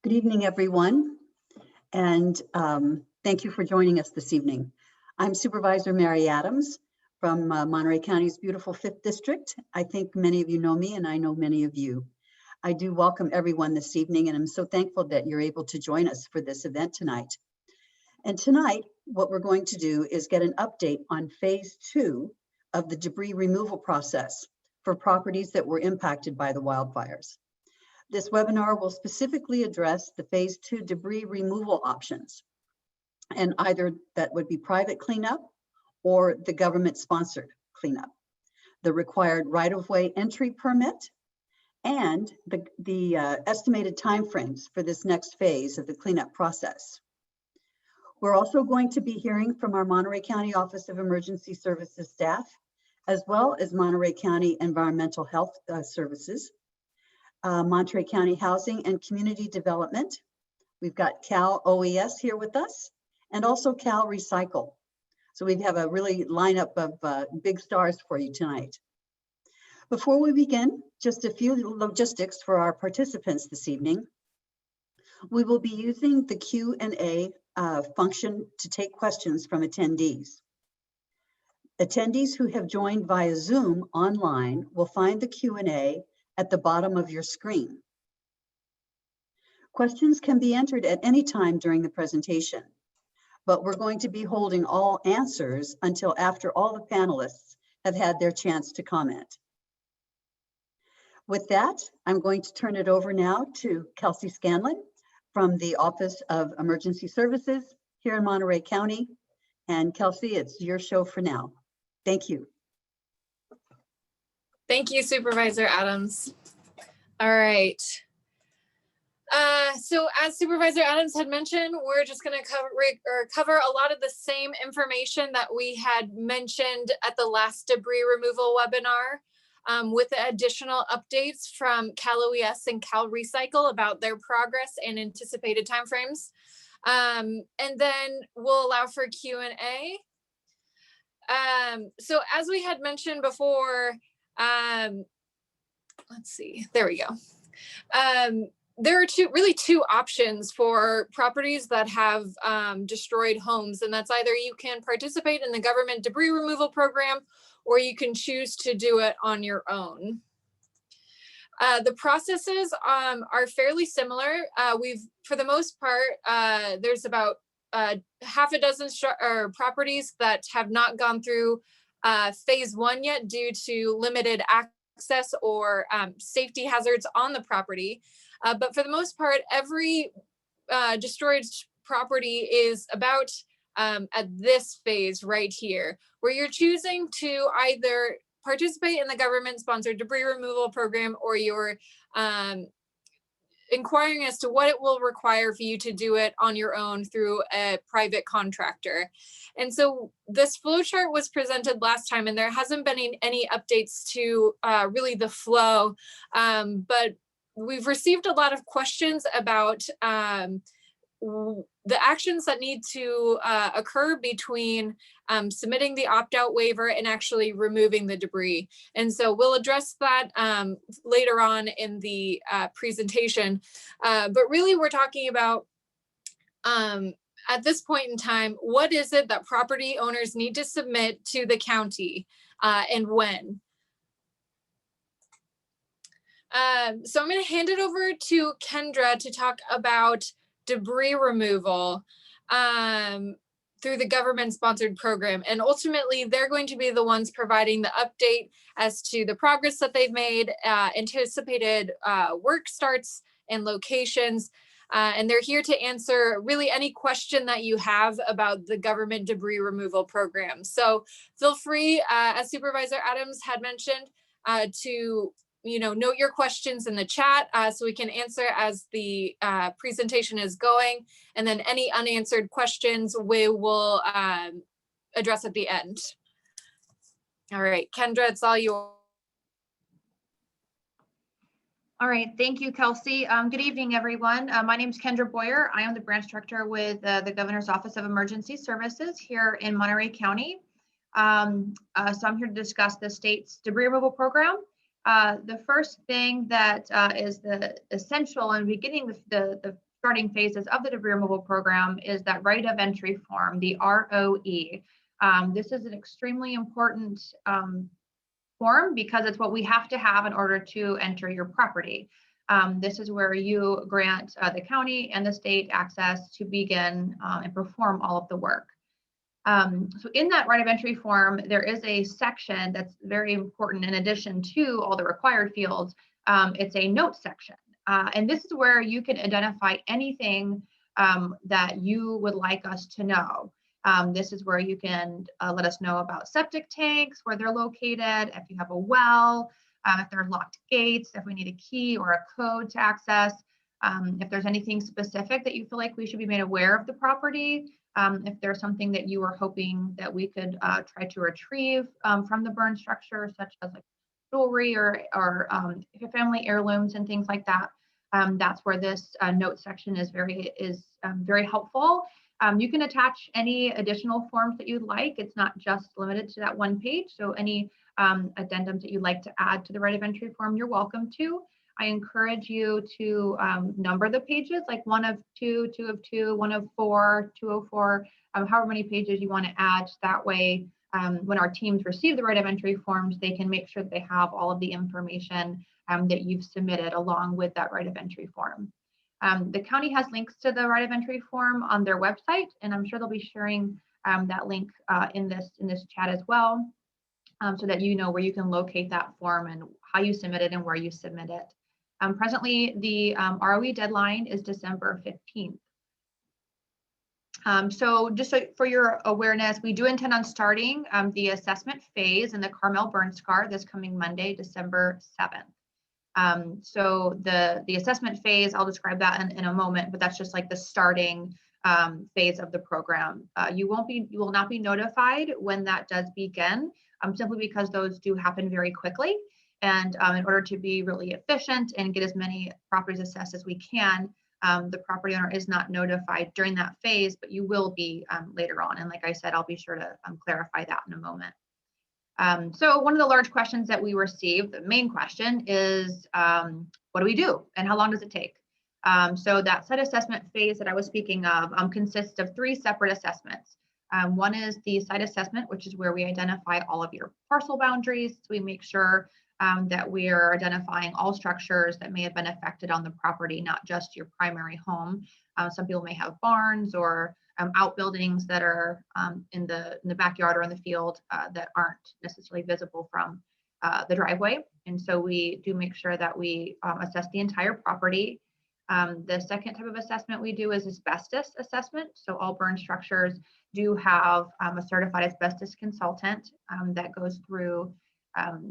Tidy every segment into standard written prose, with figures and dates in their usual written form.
Good evening, everyone, and thank you for joining us this evening. I'm Supervisor Mary Adams from Monterey County's beautiful 5th District. I think many of you know me, and I know many of you. I do welcome everyone this evening, and I'm so thankful that you're able to join us for this event tonight. And tonight, what we're going to do is get an update on Phase 2 of the debris removal process for properties that were impacted by the wildfires. This webinar will specifically address the Phase 2 debris removal options, and either that would be private cleanup or the government-sponsored cleanup, the required right-of-way entry permit, and the estimated timeframes for this next phase of the cleanup process. We're also going to be hearing from our Monterey County Office of Emergency Services staff, as well as Monterey County Environmental Health Services, Monterey County Housing and Community Development. We've got Cal OES here with us, and also Cal Recycle. So we have a really lineup of big stars for you tonight. Before we begin, just a few logistics for our participants this evening. We will be using the Q&A function to take questions from attendees. Attendees who have joined via Zoom online will find the Q&A at the bottom of your screen. Questions can be entered at any time during the presentation, but we're going to be holding all answers until after all the panelists have had their chance to comment. With that, I'm going to turn it over now to Kelsey Scanlon from the Office of Emergency Services here in Monterey County. And Kelsey, it's your show for now. Thank you. Thank you, Supervisor Adams. All right. So as Supervisor Adams had mentioned, we're just going to cover a lot of the same information that we had mentioned at the last debris removal webinar, with the additional updates from Cal OES and Cal Recycle about their progress and anticipated timeframes. And then we'll allow for Q&A. So as we had mentioned before, let's see, there we go. There are two options for properties that have destroyed homes, and that's either you can participate in the government debris removal program, or you can choose to do it on your own. The processes are fairly similar. For the most part, there's about half a dozen properties that have not gone through Phase 1 yet due to limited access or safety hazards on the property. But for the most part, every destroyed property is about at this phase right here, where you're choosing to either participate in the government-sponsored debris removal program, or you're inquiring as to what it will require for you to do it on your own through a private contractor. And so this flow chart was presented last time, and there hasn't been any updates to really the flow, but we've received a lot of questions about the actions that need to occur between submitting the opt-out waiver and actually removing the debris. And so we'll address that later on in the presentation. But really we're talking about, at this point in time, what is it that property owners need to submit to the county and when? So I'm going to hand it over to Kendra to talk about debris removal through the government-sponsored program. And ultimately, they're going to be the ones providing the update as to the progress that they've made, anticipated work starts and locations. And they're here to answer really any question that you have about the government debris removal program. So feel free, as Supervisor Adams had mentioned, to note your questions in the chat so we can answer as the presentation is going. And then any unanswered questions we will address at the end. All right, Kendra, it's all yours. All right, thank you, Kelsey. Good evening, everyone. My name is Kendra Boyer. I am the branch director with the Governor's Office of Emergency Services here in Monterey County. So I'm here to discuss the state's debris removal program. The first thing that is the essential in beginning the starting phases of the debris removal program is that right of entry form, the ROE. This is an extremely important form because it's what we have to have in order to enter your property. This is where you grant the county and the state access to begin and perform all of the work. So in that right of entry form, there is a section that's very important in addition to all the required fields. It's a note section. And this is where you can identify anything that you would like us to know. This is where you can let us know about septic tanks, where they're located, if you have a well, if there are locked gates, if we need a key or a code to access, if there's anything specific that you feel like we should be made aware of the property, if there's something that you were hoping that we could try to retrieve from the burn structure, such as like jewelry or family heirlooms and things like that. That's where this note section is very helpful. You can attach any additional forms that you'd like. It's not just limited to that one page. So any addendums that you'd like to add to the right of entry form, you're welcome to. I encourage you to number the pages, like 1 of 2, 2 of 2, 1 of 4, 2 of 4, however many pages you want to add. That way, when our teams receive the right of entry forms, they can make sure that they have all of the information that you've submitted along with that right of entry form. The county has links to the right of entry form on their website, and I'm sure they'll be sharing that link in this chat as well, so that you know where you can locate that form and how you submit it and where you submit it. Presently, the ROE deadline is December 15th. So just so for your awareness, we do intend on starting the assessment phase in the Carmel burn scar this coming Monday, December 7th. So the assessment phase, I'll describe that in a moment, but that's just like the starting phase of the program. You will not be notified when that does begin, simply because those do happen very quickly. And in order to be really efficient and get as many properties assessed as we can, the property owner is not notified during that phase, but you will be later on. And like I said, I'll be sure to clarify that in a moment. So one of the large questions that we received, the main question is, what do we do and how long does it take? So that site assessment phase that I was speaking of consists of 3 separate assessments. One is the site assessment, which is where we identify all of your parcel boundaries. So we make sure that we are identifying all structures that may have been affected on the property, not just your primary home. Some people may have barns or outbuildings that are in the backyard or in the field that aren't necessarily visible from the driveway. And so we do make sure that we assess the entire property. The second type of assessment we do is asbestos assessment. So all burn structures do have a certified asbestos consultant that goes through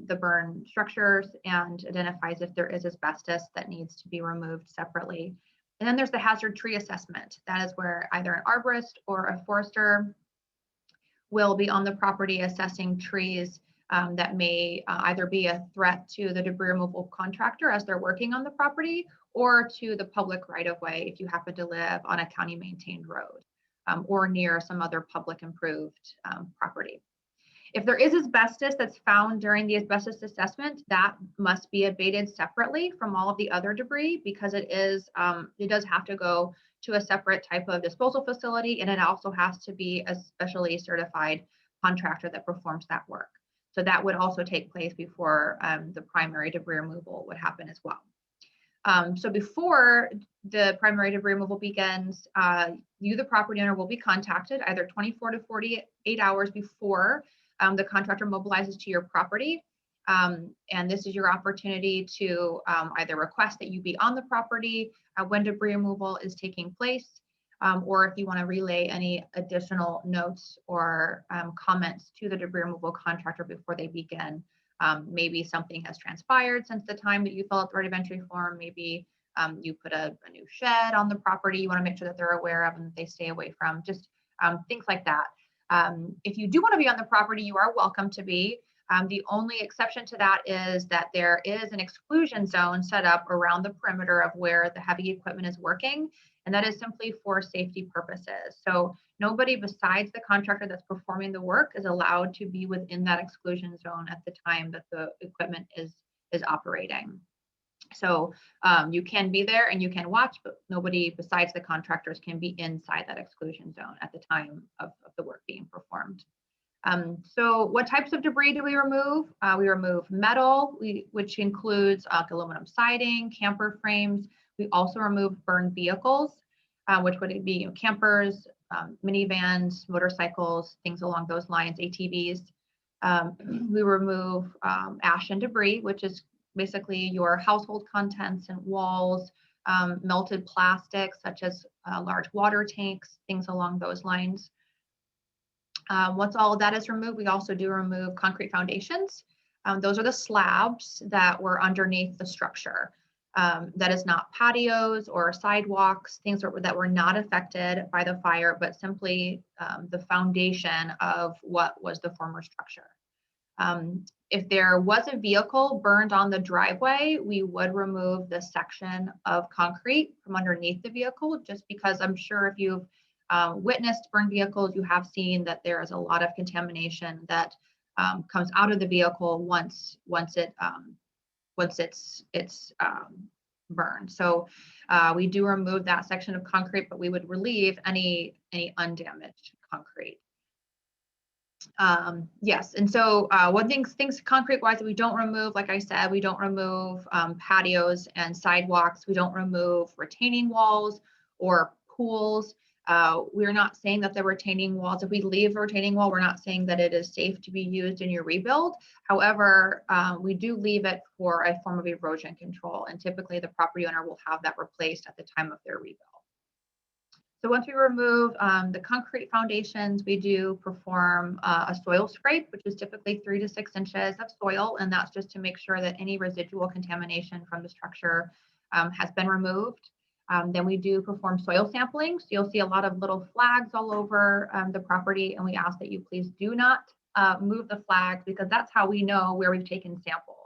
the burn structures and identifies if there is asbestos that needs to be removed separately. And then there's the hazard tree assessment. That is where either an arborist or a forester will be on the property assessing trees that may either be a threat to the debris removal contractor as they're working on the property, or to the public right of way if you happen to live on a county maintained road or near some other public improved property. If there is asbestos that's found during the asbestos assessment, that must be abated separately from all of the other debris, because it does have to go to a separate type of disposal facility, and it also has to be a specially certified contractor that performs that work. So that would also take place before the primary debris removal would happen as well. So before the primary debris removal begins, you, the property owner, will be contacted either 24 to 48 hours before the contractor mobilizes to your property. And this is your opportunity to either request that you be on the property when debris removal is taking place, or if you want to relay any additional notes or comments to the debris removal contractor before they begin. Maybe something has transpired since the time that you fill out the right of entry form. Maybe you put a new shed on the property you want to make sure that they're aware of and that they stay away from, just things like that. If you do want to be on the property, you are welcome to be. The only exception to that is that there is an exclusion zone set up around the perimeter of where the heavy equipment is working, and that is simply for safety purposes. So nobody besides the contractor that's performing the work is allowed to be within that exclusion zone at the time that the equipment is operating. So you can be there and you can watch, but nobody besides the contractors can be inside that exclusion zone at the time of the work being performed. So what types of debris do we remove? We remove metal, which includes aluminum siding, camper frames. We also remove burned vehicles, which would be campers, minivans, motorcycles, things along those lines, ATVs. We remove ash and debris, which is basically your household contents and walls, melted plastics such as large water tanks, things along those lines. Once all of that is removed, we also do remove concrete foundations. Those are the slabs that were underneath the structure. That is not patios or sidewalks, things that were not affected by the fire, but simply the foundation of what was the former structure. If there was a vehicle burned on the driveway, we would remove the section of concrete from underneath the vehicle, just because I'm sure if you've witnessed burned vehicles, you have seen that there is a lot of contamination that comes out of the vehicle once it's burned. So we do remove that section of concrete, but we would relieve any undamaged concrete. Yes, and so one things concrete wise that we don't remove, like I said, we don't remove patios and sidewalks. We don't remove retaining walls or pools. We're not saying that the retaining walls, if we leave a retaining wall, we're not saying that it is safe to be used in your rebuild. However, we do leave it for a form of erosion control, and typically the property owner will have that replaced at the time of their rebuild. So once we remove the concrete foundations, we do perform a soil scrape, which is typically 3 to 6 inches of soil, and that's just to make sure that any residual contamination from the structure has been removed. Then we do perform soil sampling. So you'll see a lot of little flags all over the property, and we ask that you please do not move the flags, because that's how we know where we've taken samples.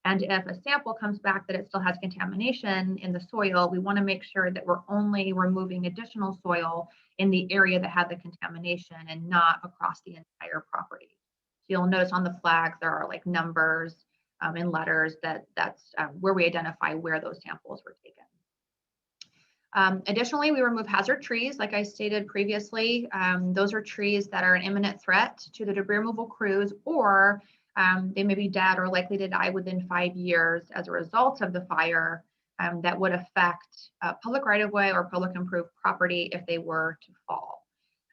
And if a sample comes back that it still has contamination in the soil, we want to make sure that we're only removing additional soil in the area that had the contamination and not across the entire property. So you'll notice on the flags there are like numbers and letters that's where we identify where those samples were taken. Additionally, we remove hazard trees. Like I stated previously, those are trees that are an imminent threat to the debris removal crews, or they may be dead or likely to die within 5 years as a result of the fire that would affect public right-of-way or public improved property if they were to fall.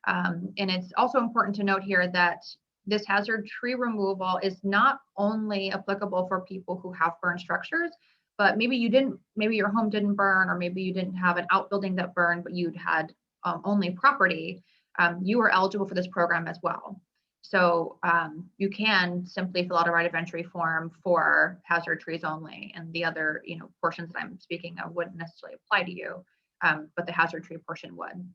And it's also important to note here that this hazard tree removal is not only applicable for people who have burned structures, but maybe your home didn't burn, or maybe you didn't have an outbuilding that burned, but you'd had only property. You are eligible for this program as well. So you can simply fill out a right of entry form for hazard trees only, and the other portions that I'm speaking of wouldn't necessarily apply to you, but the hazard tree portion would.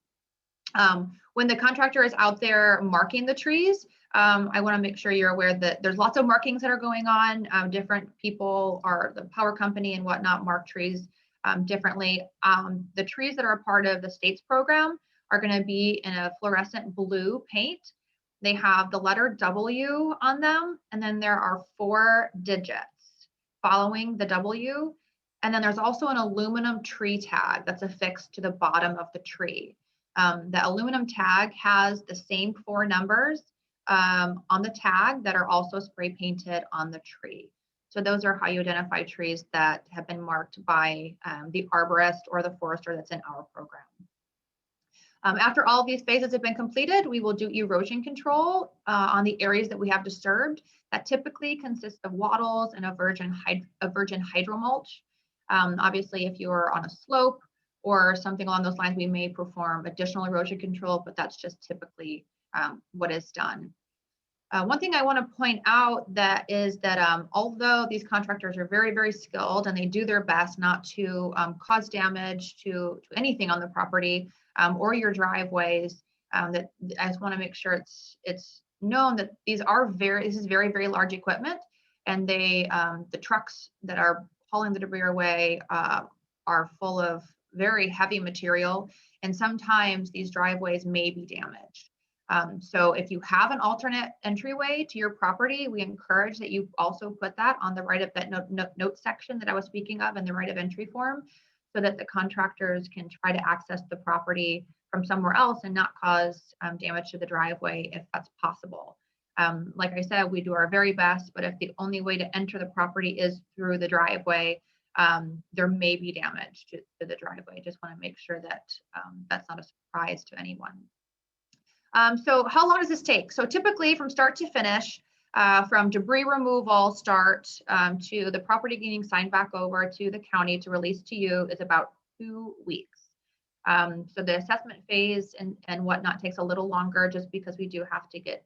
When the contractor is out there marking the trees, I want to make sure you're aware that there's lots of markings that are going on. Different people, or the power company and whatnot, mark trees differently. The trees that are a part of the state's program are going to be in a fluorescent blue paint. They have the letter W on them, and then there are 4 digits following the W. And then there's also an aluminum tree tag that's affixed to the bottom of the tree. The aluminum tag has the same 4 numbers on the tag that are also spray painted on the tree. So those are how you identify trees that have been marked by the arborist or the forester that's in our program. After all of these phases have been completed, we will do erosion control on the areas that we have disturbed. That typically consists of wattles and a virgin hydro mulch. Obviously, if you're on a slope or something along those lines, we may perform additional erosion control, but that's just typically what is done. One thing I want to point out is that although these contractors are very, very skilled and they do their best not to cause damage to anything on the property or your driveways, that I just want to make sure it's known that this is very, very large equipment, and the trucks that are hauling the debris away are full of very heavy material, and sometimes these driveways may be damaged. So if you have an alternate entryway to your property, we encourage that you also put that on the right of that note section that I was speaking of in the right of entry form, so that the contractors can try to access the property from somewhere else and not cause damage to the driveway if that's possible. Like I said, we do our very best, but if the only way to enter the property is through the driveway, there may be damage to the driveway. Just want to make sure that that's not a surprise to anyone. So how long does this take? So typically from start to finish, from debris removal start to the property getting signed back over to the county to release to you is about 2 weeks. So the assessment phase and whatnot takes a little longer just because we do have to get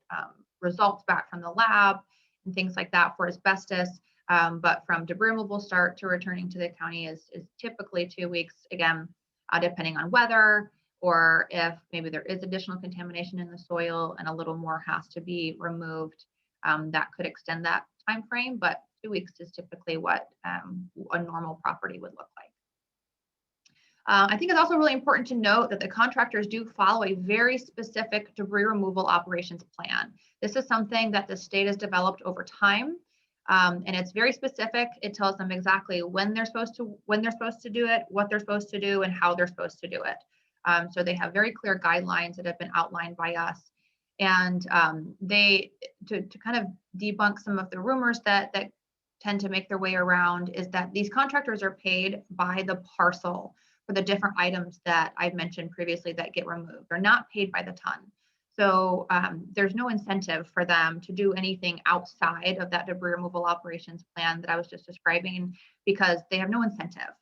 results back from the lab and things like that for asbestos. But from debris removal start to returning to the county is typically 2 weeks, again, depending on weather, or if maybe there is additional contamination in the soil and a little more has to be removed, that could extend that time frame. But 2 weeks is typically what a normal property would look like. I think it's also really important to note that the contractors do follow a very specific debris removal operations plan. This is something that the state has developed over time, and it's very specific. It tells them exactly when they're supposed to do it, what they're supposed to do, and how they're supposed to do it. So they have very clear guidelines that have been outlined by us, and to kind of debunk some of the rumors that tend to make their way around is that these contractors are paid by the parcel for the different items that I've mentioned previously that get removed. They're not paid by the ton. So there's no incentive for them to do anything outside of that debris removal operations plan that I was just describing, because they have no incentive.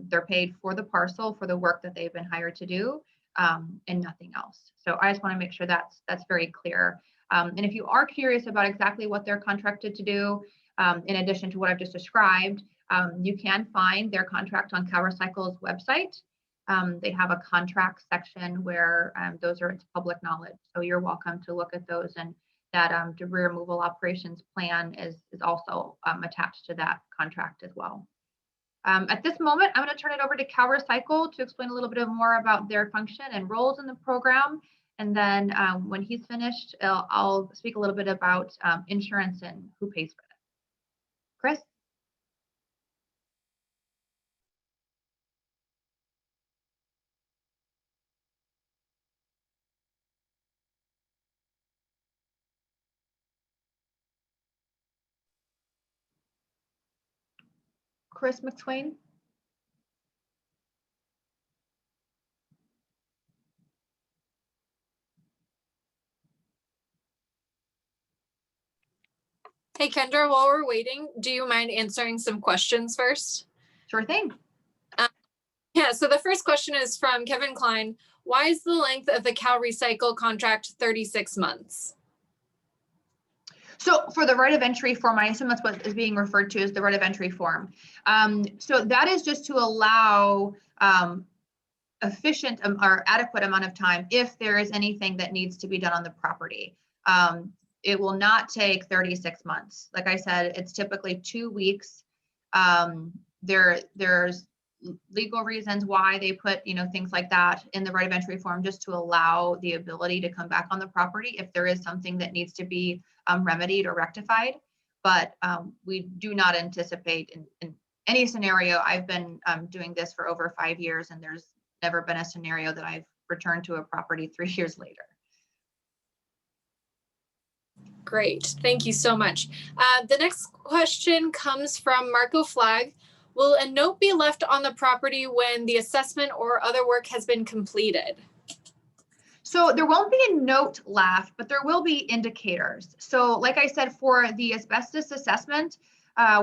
They're paid for the parcel for the work that they've been hired to do, and nothing else. So I just want to make sure that's very clear. And if you are curious about exactly what they're contracted to do, in addition to what I've just described, you can find their contract on CalRecycle's website. They have a contract section where those are its public knowledge. So you're welcome to look at those, and that debris removal operations plan is also attached to that contract as well. At this moment, I'm going to turn it over to CalRecycle to explain a little bit more about their function and roles in the program. And then when he's finished, I'll speak a little bit about insurance and who pays for it. Chris? Chris McSwain? Hey, Kendra, while we're waiting, do you mind answering some questions first? Sure thing. Yeah, so the first question is from Kevin Klein. Why is the length of the CalRecycle contract 36 months? So for the right of entry form, I assume that's what is being referred to as the right of entry form. So that is just to allow efficient or adequate amount of time if there is anything that needs to be done on the property. It will not take 36 months. Like I said, it's typically 2 weeks. There's legal reasons why they put, things like that in the right of entry form, just to allow the ability to come back on the property if there is something that needs to be remedied or rectified. But we do not anticipate in any scenario. I've been doing this for over 5 years, and there's never been a scenario that I've returned to a property 3 years later. Great, thank you so much. The next question comes from Marco Flag. Will a note be left on the property when the assessment or other work has been completed? So there won't be a note left, but there will be indicators. So like I said, for the asbestos assessment,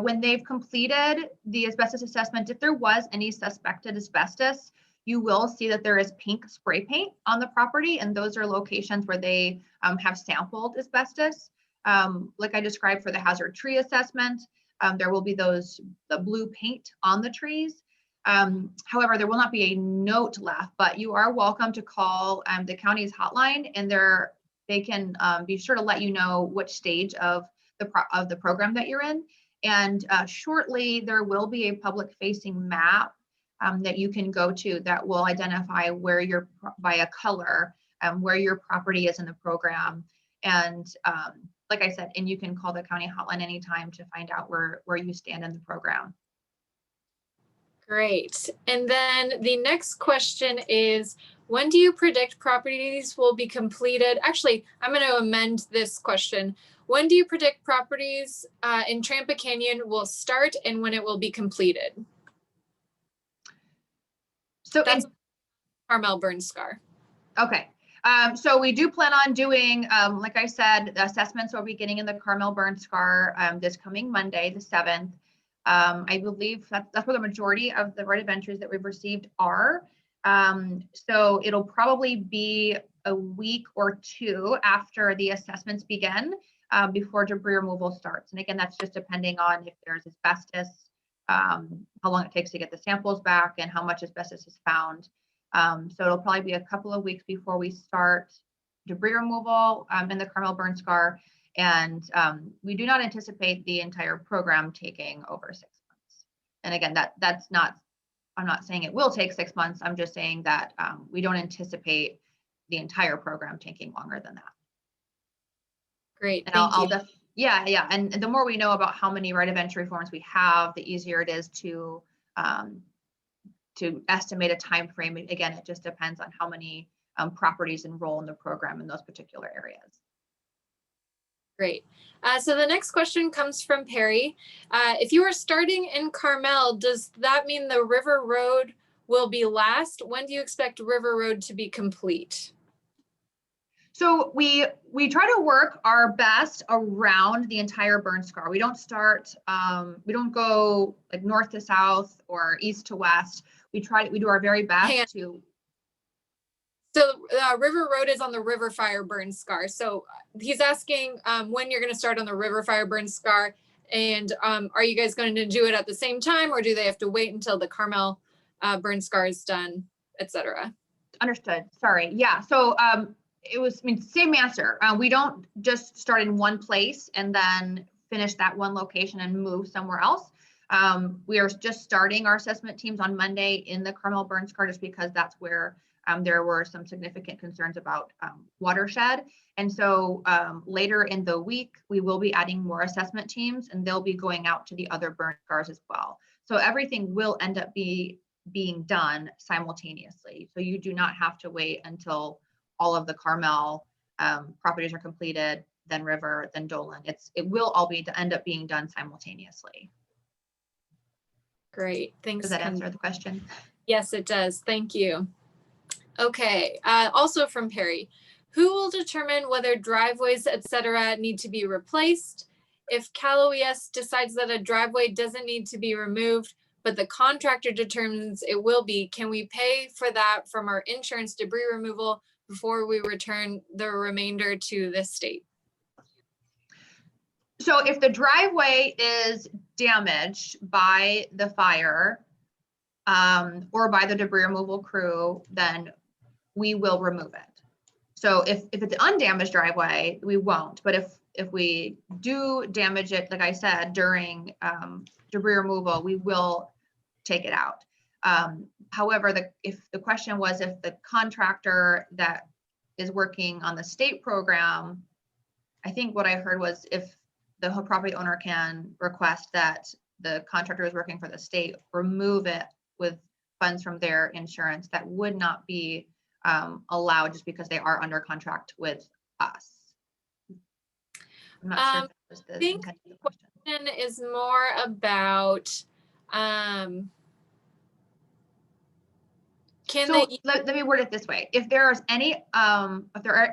when they've completed the asbestos assessment, if there was any suspected asbestos, you will see that there is pink spray paint on the property, and those are locations where they have sampled asbestos. Like I described for the hazard tree assessment, there will be the blue paint on the trees. However, there will not be a note left, but you are welcome to call the county's hotline, and they can be sure to let you know which stage of the program that you're in. And shortly, there will be a public-facing map that you can go to that will identify where you're by a color where your property is in the program. And like I said, and you can call the county hotline anytime to find out where you stand in the program. Great. And then the next question is, when do you predict properties will be completed? Actually, I'm going to amend this question. When do you predict properties in Trampa Canyon will start and when it will be completed? So that's Carmel Burn Scar. Okay. So we do plan on doing, like I said, the assessments will be beginning in the Carmel Burn Scar this coming Monday, the 7th. I believe that's where the majority of the right of entries that we've received are. So it'll probably be a week or two after the assessments begin before debris removal starts. And again, that's just depending on if there's asbestos, how long it takes to get the samples back, and how much asbestos is found. So it'll probably be a couple of weeks before we start debris removal in the Carmel Burn Scar. And we do not anticipate the entire program taking over 6 months. And again, that's not, I'm not saying it will take 6 months. I'm just saying that we don't anticipate the entire program taking longer than that. Great, and thank you. Yeah. And the more we know about how many right of entry forms we have, the easier it is to estimate a time frame. Again, it just depends on how many properties enroll in the program in those particular areas. Great. So the next question comes from Perry. If you are starting in Carmel, does that mean the River Road will be last? When do you expect River Road to be complete? So we try to work our best around the entire burn scar. We don't start, we don't go like north to south or east to west. We do our very best to. So River Road is on the River Fire Burn Scar. So he's asking when you're going to start on the River Fire Burn Scar, and are you guys going to do it at the same time, or do they have to wait until the Carmel Burn Scar is done, etc.? Understood. Sorry. Yeah. So same answer. We don't just start in one place and then finish that one location and move somewhere else. We are just starting our assessment teams on Monday in the Carmel Burn Scar, just because that's where there were some significant concerns about watershed. And so later in the week, we will be adding more assessment teams, and they'll be going out to the other burn scars as well. So everything will end up being done simultaneously. So you do not have to wait until all of the Carmel properties are completed, then River, then Dolan. It will all end up being done simultaneously. Great, thanks. Does that answer the question? Yes, it does. Thank you. Okay, also from Perry, who will determine whether driveways, etc., need to be replaced? If Cal OES decides that a driveway doesn't need to be removed, but the contractor determines it will be, can we pay for that from our insurance debris removal before we return the remainder to the state? So if the driveway is damaged by the fire or by the debris removal crew, then we will remove it. So if it's an undamaged driveway, we won't. But if we do damage it, like I said, during debris removal, we will take it out. However, if the question was if the contractor that is working on the state program, I think what I heard was if the property owner can request that the contractor is working for the state remove it with funds from their insurance, that would not be allowed just because they are under contract with us. I'm not sure if that was the intent of the question. Is more about let me word it this way. If there are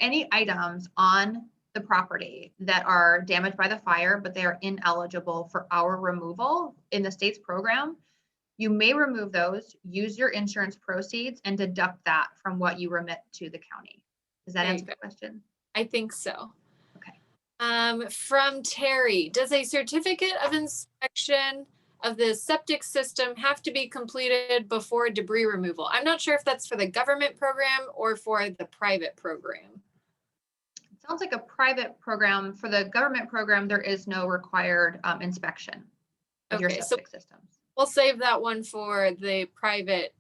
any items on the property that are damaged by the fire, but they are ineligible for our removal in the state's program, you may remove those, use your insurance proceeds, and deduct that from what you remit to the county. Does that answer the question? I think so. Okay. From Terry, does a certificate of inspection of the septic system have to be completed before debris removal? I'm not sure if that's for the government program or for the private program. It sounds like a private program. For the government program, there is no required inspection of your septic systems. We'll save that one for the private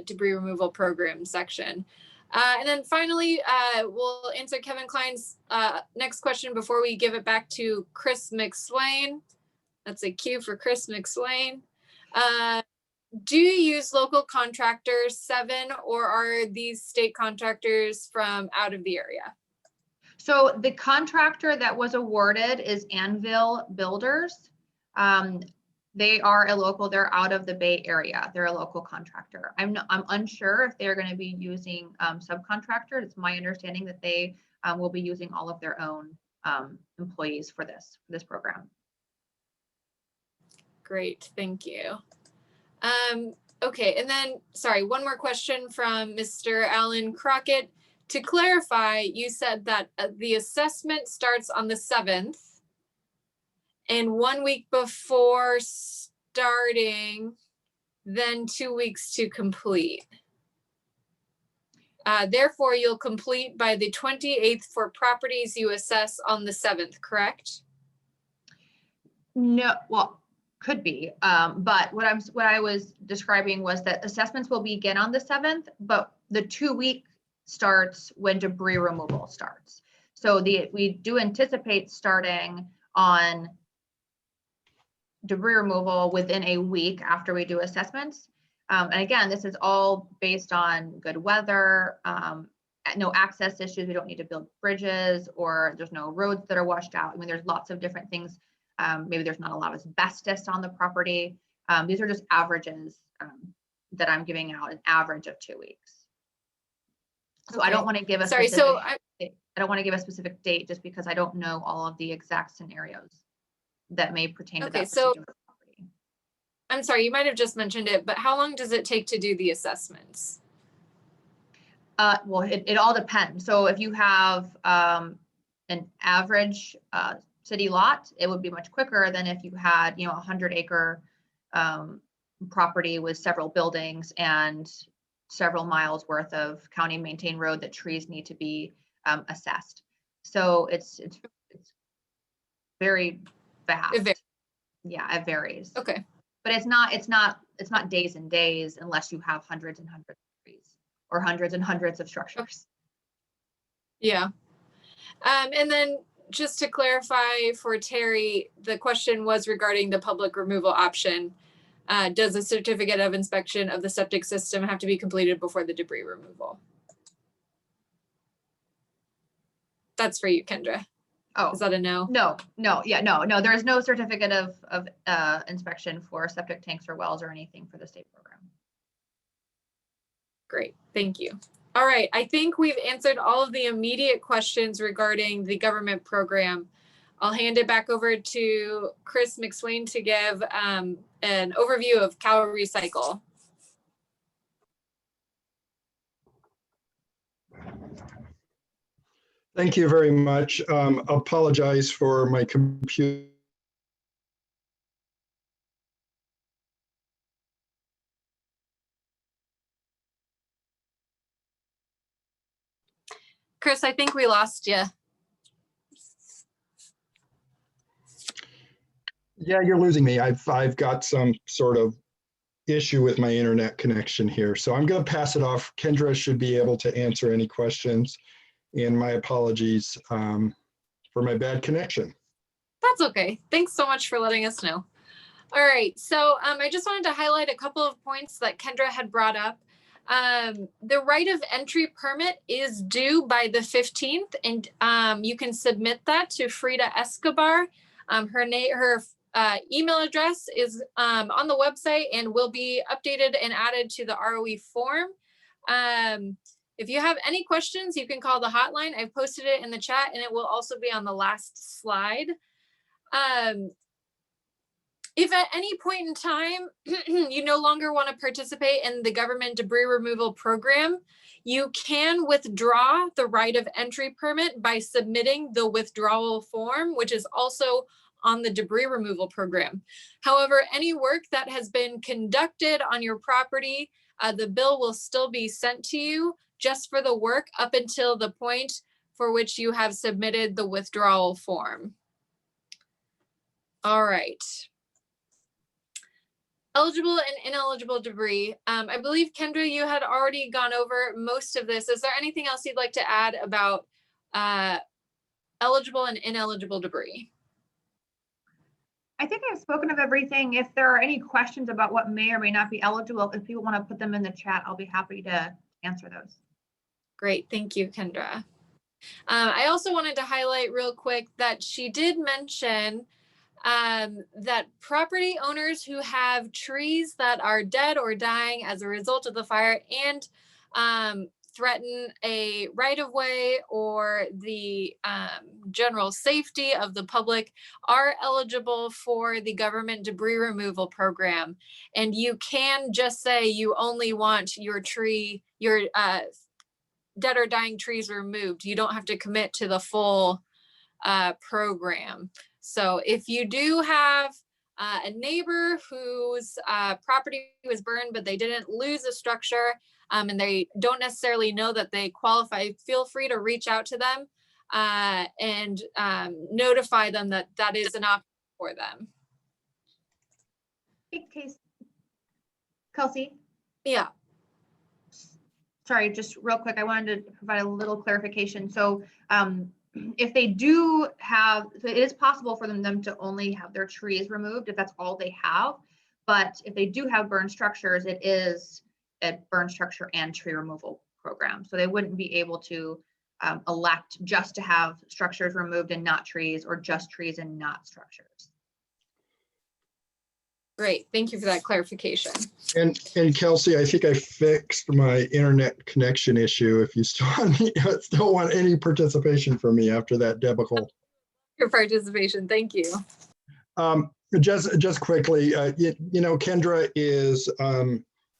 debris removal program section. And then finally, we'll answer Kevin Klein's next question before we give it back to Chris McSwain. That's a cue for Chris McSwain. Do you use local contractors, 7, or are these state contractors from out of the area? So the contractor that was awarded is Anvil Builders. They are a local, they're out of the Bay Area. They're a local contractor. I'm unsure if they're going to be using subcontractors. It's my understanding that they will be using all of their own employees for this program. Great, thank you. Okay, and then, sorry, one more question from Mr. Alan Crockett. To clarify, you said that the assessment starts on the 7th, and 1 week before starting, then 2 weeks to complete. Therefore, you'll complete by the 28th for properties you assess on the 7th, correct? No, well, could be, but what I was describing was that assessments will begin on the 7th, but the 2-week starts when debris removal starts. So we do anticipate starting on debris removal within a week after we do assessments. And again, this is all based on good weather, no access issues. We don't need to build bridges, or there's no roads that are washed out. I mean, there's lots of different things. Maybe there's not a lot of asbestos on the property. These are just averages that I'm giving out, an average of 2 weeks. So okay. I don't want to give a I don't want to give a specific date just because I don't know all of the exact scenarios that may pertain to that particular property. I'm sorry, you might have just mentioned it, but how long does it take to do the assessments? Well, it all depends. So if you have an average city lot, it would be much quicker than if you had, a 100-acre property with several buildings and several miles worth of county maintained road that trees need to be assessed. So it's very vast. Yeah, it varies. Okay. But it's not days and days unless you have hundreds and hundreds of trees or hundreds and hundreds of structures. Yeah. And then just to clarify for Terry, the question was regarding the public removal option. Does a certificate of inspection of the septic system have to be completed before the debris removal? That's for you, Kendra. Oh, is that a no? No. There is no certificate of inspection for septic tanks or wells or anything for the state program. Great, thank you. All right, I think we've answered all of the immediate questions regarding the government program. I'll hand it back over to Chris McSwain to give an overview of Cal Recycle. Thank you very much. Apologize for my computer. Chris, I think we lost you. Yeah, you're losing me. I've got some sort of issue with my internet connection here. So I'm going to pass it off. Kendra should be able to answer any questions. And my apologies for my bad connection. That's okay. Thanks so much for letting us know. All right. So I just wanted to highlight a couple of points that Kendra had brought up. The right of entry permit is due by the 15th, and you can submit that to Frida Escobar. Her email address is on the website and will be updated and added to the ROE form. If you have any questions, you can call the hotline. I've posted it in the chat, and it will also be on the last slide. If at any point in time you no longer want to participate in the government debris removal program, you can withdraw the right of entry permit by submitting the withdrawal form, which is also on the debris removal program. However, any work that has been conducted on your property, the bill will still be sent to you just for the work up until the point for which you have submitted the withdrawal form. All right. eligible and ineligible debris. I believe, Kendra, you had already gone over most of this. Is there anything else you'd like to add about eligible and ineligible debris? I think I've spoken of everything. If there are any questions about what may or may not be eligible, if people want to put them in the chat, I'll be happy to answer those. Great, thank you, Kendra. I also wanted to highlight real quick that she did mention that property owners who have trees that are dead or dying as a result of the fire and threaten a right-of-way or the general safety of the public are eligible for the government debris removal program. And you can just say you only want your tree, your dead or dying trees removed. You don't have to commit to the full program. So if you do have a neighbor whose property was burned, but they didn't lose a structure and they don't necessarily know that they qualify, feel free to reach out to them and notify them that that is an option for them. Hey, Kelsey. Yeah. Sorry, just real quick, I wanted to provide a little clarification. So if they do have, so it is possible for them to only have their trees removed if that's all they have. But if they do have burned structures, it is a burn structure and tree removal program. So they wouldn't be able to elect just to have structures removed and not trees, or just trees and not structures. Great, thank you for that clarification. And Kelsey, I think I fixed my internet connection issue. If you still want any participation from me after that debacle. Your participation, thank you. Just quickly, you know, Kendra is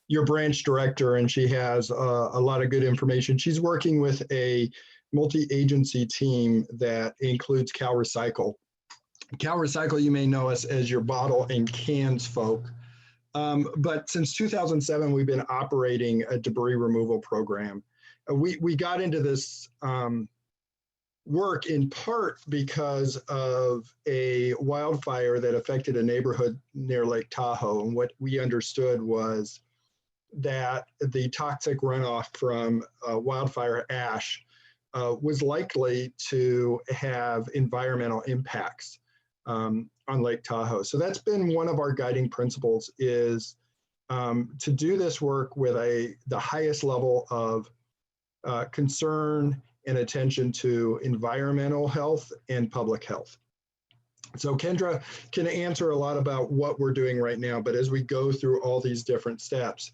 your branch director, and she has a lot of good information. She's working with a multi-agency team that includes Cal Recycle. Cal Recycle, you may know us as your bottle and cans folk. But since 2007, we've been operating a debris removal program. We got into this work in part because of a wildfire that affected a neighborhood near Lake Tahoe. And what we understood was that the toxic runoff from wildfire ash was likely to have environmental impacts on Lake Tahoe. So that's been one of our guiding principles, is to do this work with the highest level of concern and attention to environmental health and public health. So Kendra can answer a lot about what we're doing right now, but as we go through all these different steps,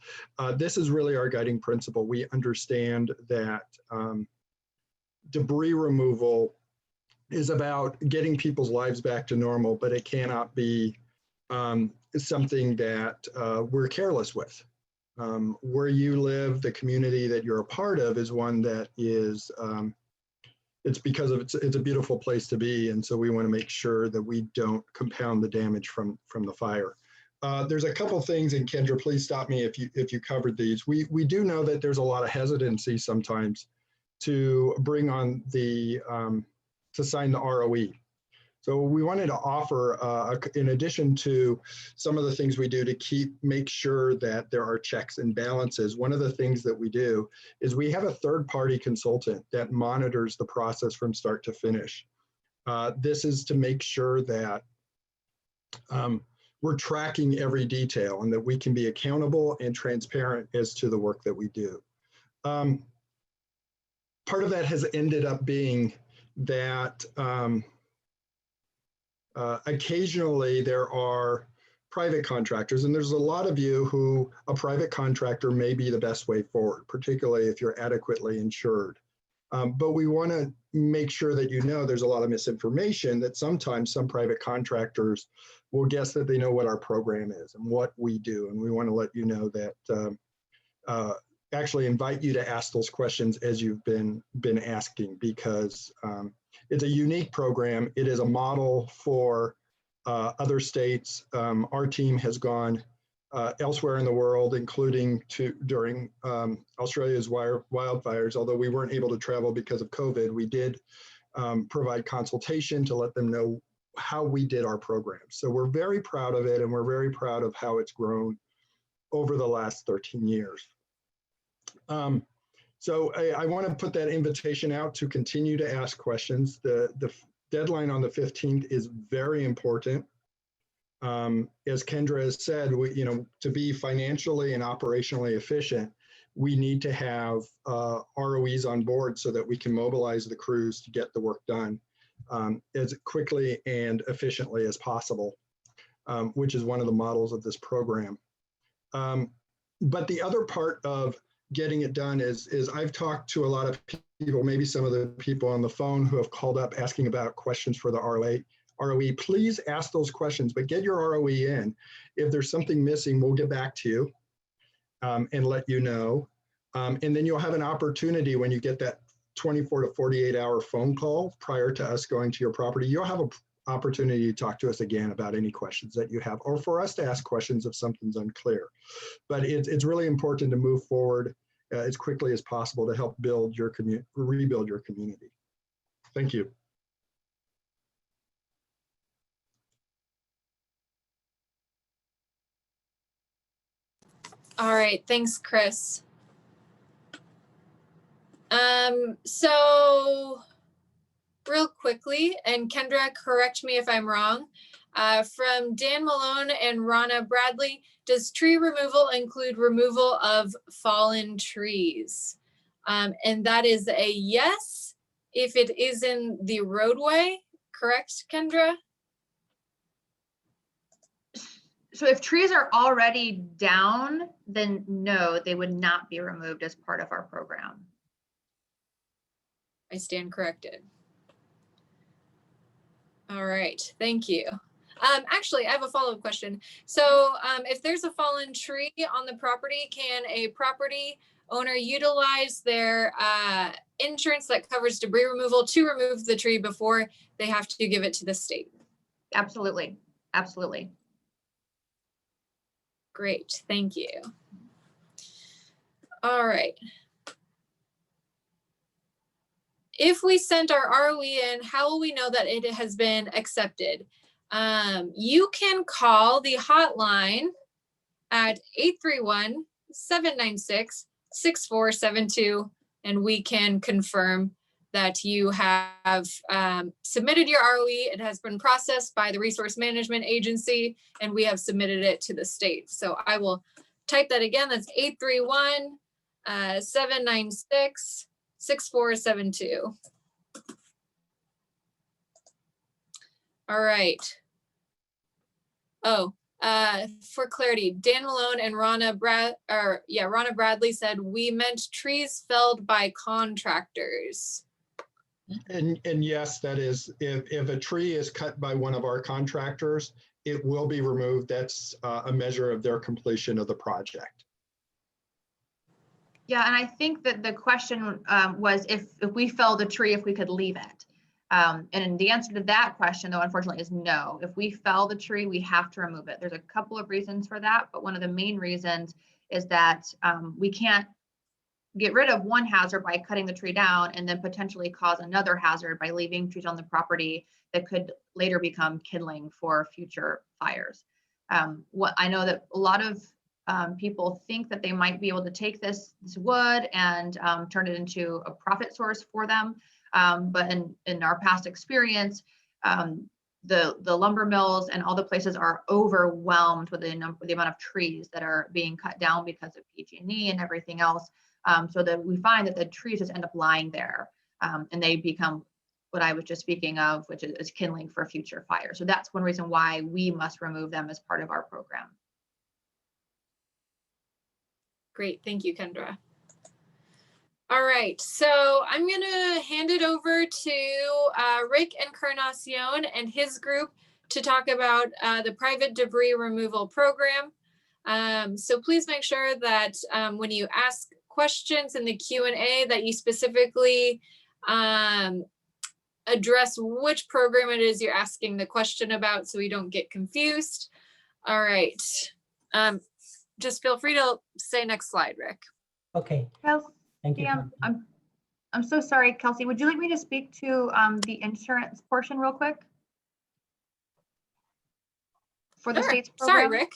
this is really our guiding principle. We understand that debris removal is about getting people's lives back to normal, but it cannot be something that we're careless with. Where you live, the community that you're a part of is one that is, it's because of it's a beautiful place to be. And so we want to make sure that we don't compound the damage from the fire. There's a couple things, and Kendra, please stop me if you covered these. We do know that there's a lot of hesitancy sometimes to bring on the, to sign the ROE. So we wanted to offer, in addition to some of the things we do to make sure that there are checks and balances, one of the things that we do is we have a third-party consultant that monitors the process from start to finish. This is to make sure that we're tracking every detail and that we can be accountable and transparent as to the work that we do. Part of that has ended up being that occasionally there are private contractors, and there's a lot of you who a private contractor may be the best way forward, particularly if you're adequately insured. But we want to make sure that you know there's a lot of misinformation, that sometimes some private contractors will guess that they know what our program is and what we do. And we want to let you know that actually invite you to ask those questions as you've been asking, because it's a unique program. It is a model for other states. Our team has gone elsewhere in the world, including during Australia's wildfires. Although we weren't able to travel because of COVID, we did provide consultation to let them know how we did our program. So we're very proud of it, and we're very proud of how it's grown over the last 13 years. So I want to put that invitation out to continue to ask questions. The deadline on the 15th is very important. As Kendra has said, to be financially and operationally efficient, we need to have ROEs on board so that we can mobilize the crews to get the work done as quickly and efficiently as possible, which is one of the models of this program. But the other part of getting it done is I've talked to a lot of people, maybe some of the people on the phone who have called up asking about questions for the ROE. Please ask those questions, but get your ROE in. If there's something missing, we'll get back to you and let you know. And then you'll have an opportunity when you get that 24 to 48 hour phone call prior to us going to your property. You'll have an opportunity to talk to us again about any questions that you have, or for us to ask questions if something's unclear. But it's really important to move forward as quickly as possible to help build your rebuild your community. Thank you. All right, thanks, Chris. So real quickly, and Kendra, correct me if I'm wrong, from Dan Malone and Rana Bradley, does tree removal include removal of fallen trees? And that is a yes, if it is in the roadway, correct, Kendra? So if trees are already down, then no, they would not be removed as part of our program. I stand corrected. All right, thank you. Actually, I have a follow-up question. So if there's a fallen tree on the property, can a property owner utilize their insurance that covers debris removal to remove the tree before they have to give it to the state? Absolutely, absolutely. Great, thank you. All right. If we sent our ROE in, how will we know that it has been accepted? You can call the hotline at 831-796-6472, and we can confirm that you have submitted your ROE. It has been processed by the Resource Management Agency, and we have submitted it to the state. So I will type that again. That's 831-796-6472. All right. Oh, for clarity, Dan Malone and Rana Bradley said we meant trees felled by contractors. And yes, that is, if a tree is cut by one of our contractors, it will be removed. That's a measure of their completion of the project. Yeah, and I think that the question was if we fell the tree, if we could leave it. And the answer to that question, though, unfortunately, is no. If we fell the tree, we have to remove it. There's a couple of reasons for that, but one of the main reasons is that we can't get rid of one hazard by cutting the tree down and then potentially cause another hazard by leaving trees on the property that could later become kindling for future fires. What I know that a lot of people think that they might be able to take this wood and turn it into a profit source for them. But in our past experience, the lumber mills and all the places are overwhelmed with the amount of trees that are being cut down because of PG&E and everything else. So that we find that the trees just end up lying there and they become what I was just speaking of, which is kindling for future fire. So that's one reason why we must remove them as part of our program. Great, thank you, Kendra. All right, so I'm gonna hand it over to Rick Encarnacion and his group to talk about the private debris removal program. So please make sure that when you ask questions in the Q&A that you specifically address which program it is you're asking the question about so we don't get confused. All right, just feel free to say next slide, Rick. Okay. Kelsey, Thank you. I'm so sorry, Kelsey. Would you like me to speak to the insurance portion real quick? for the Sure. state's Sorry, program? Rick.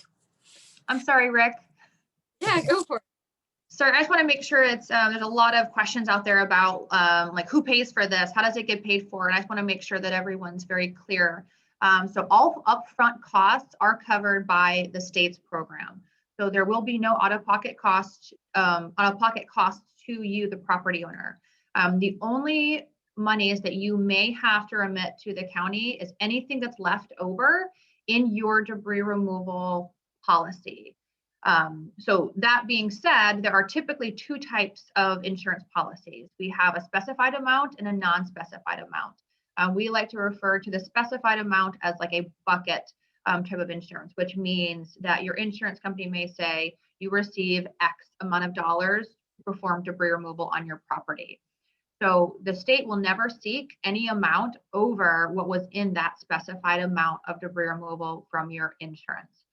I'm sorry, Rick. Yeah, go for it. Sorry, I just want to make sure it's, there's a lot of questions out there about like who pays for this? How does it get paid for? And I just want to make sure that everyone's very clear. So all upfront costs are covered by the state's program. So there will be no out-of-pocket costs to you, the property owner. The only monies that you may have to remit to the county is anything that's left over in your debris removal policy. So that being said, there are typically two types of insurance policies. We have a specified amount and a non-specified amount. We like to refer to the specified amount as like a bucket type of insurance, which means that your insurance company may say you receive X amount of dollars to perform debris removal on your property. So the state will never seek any amount over what was in that specified amount of debris removal from your insurance.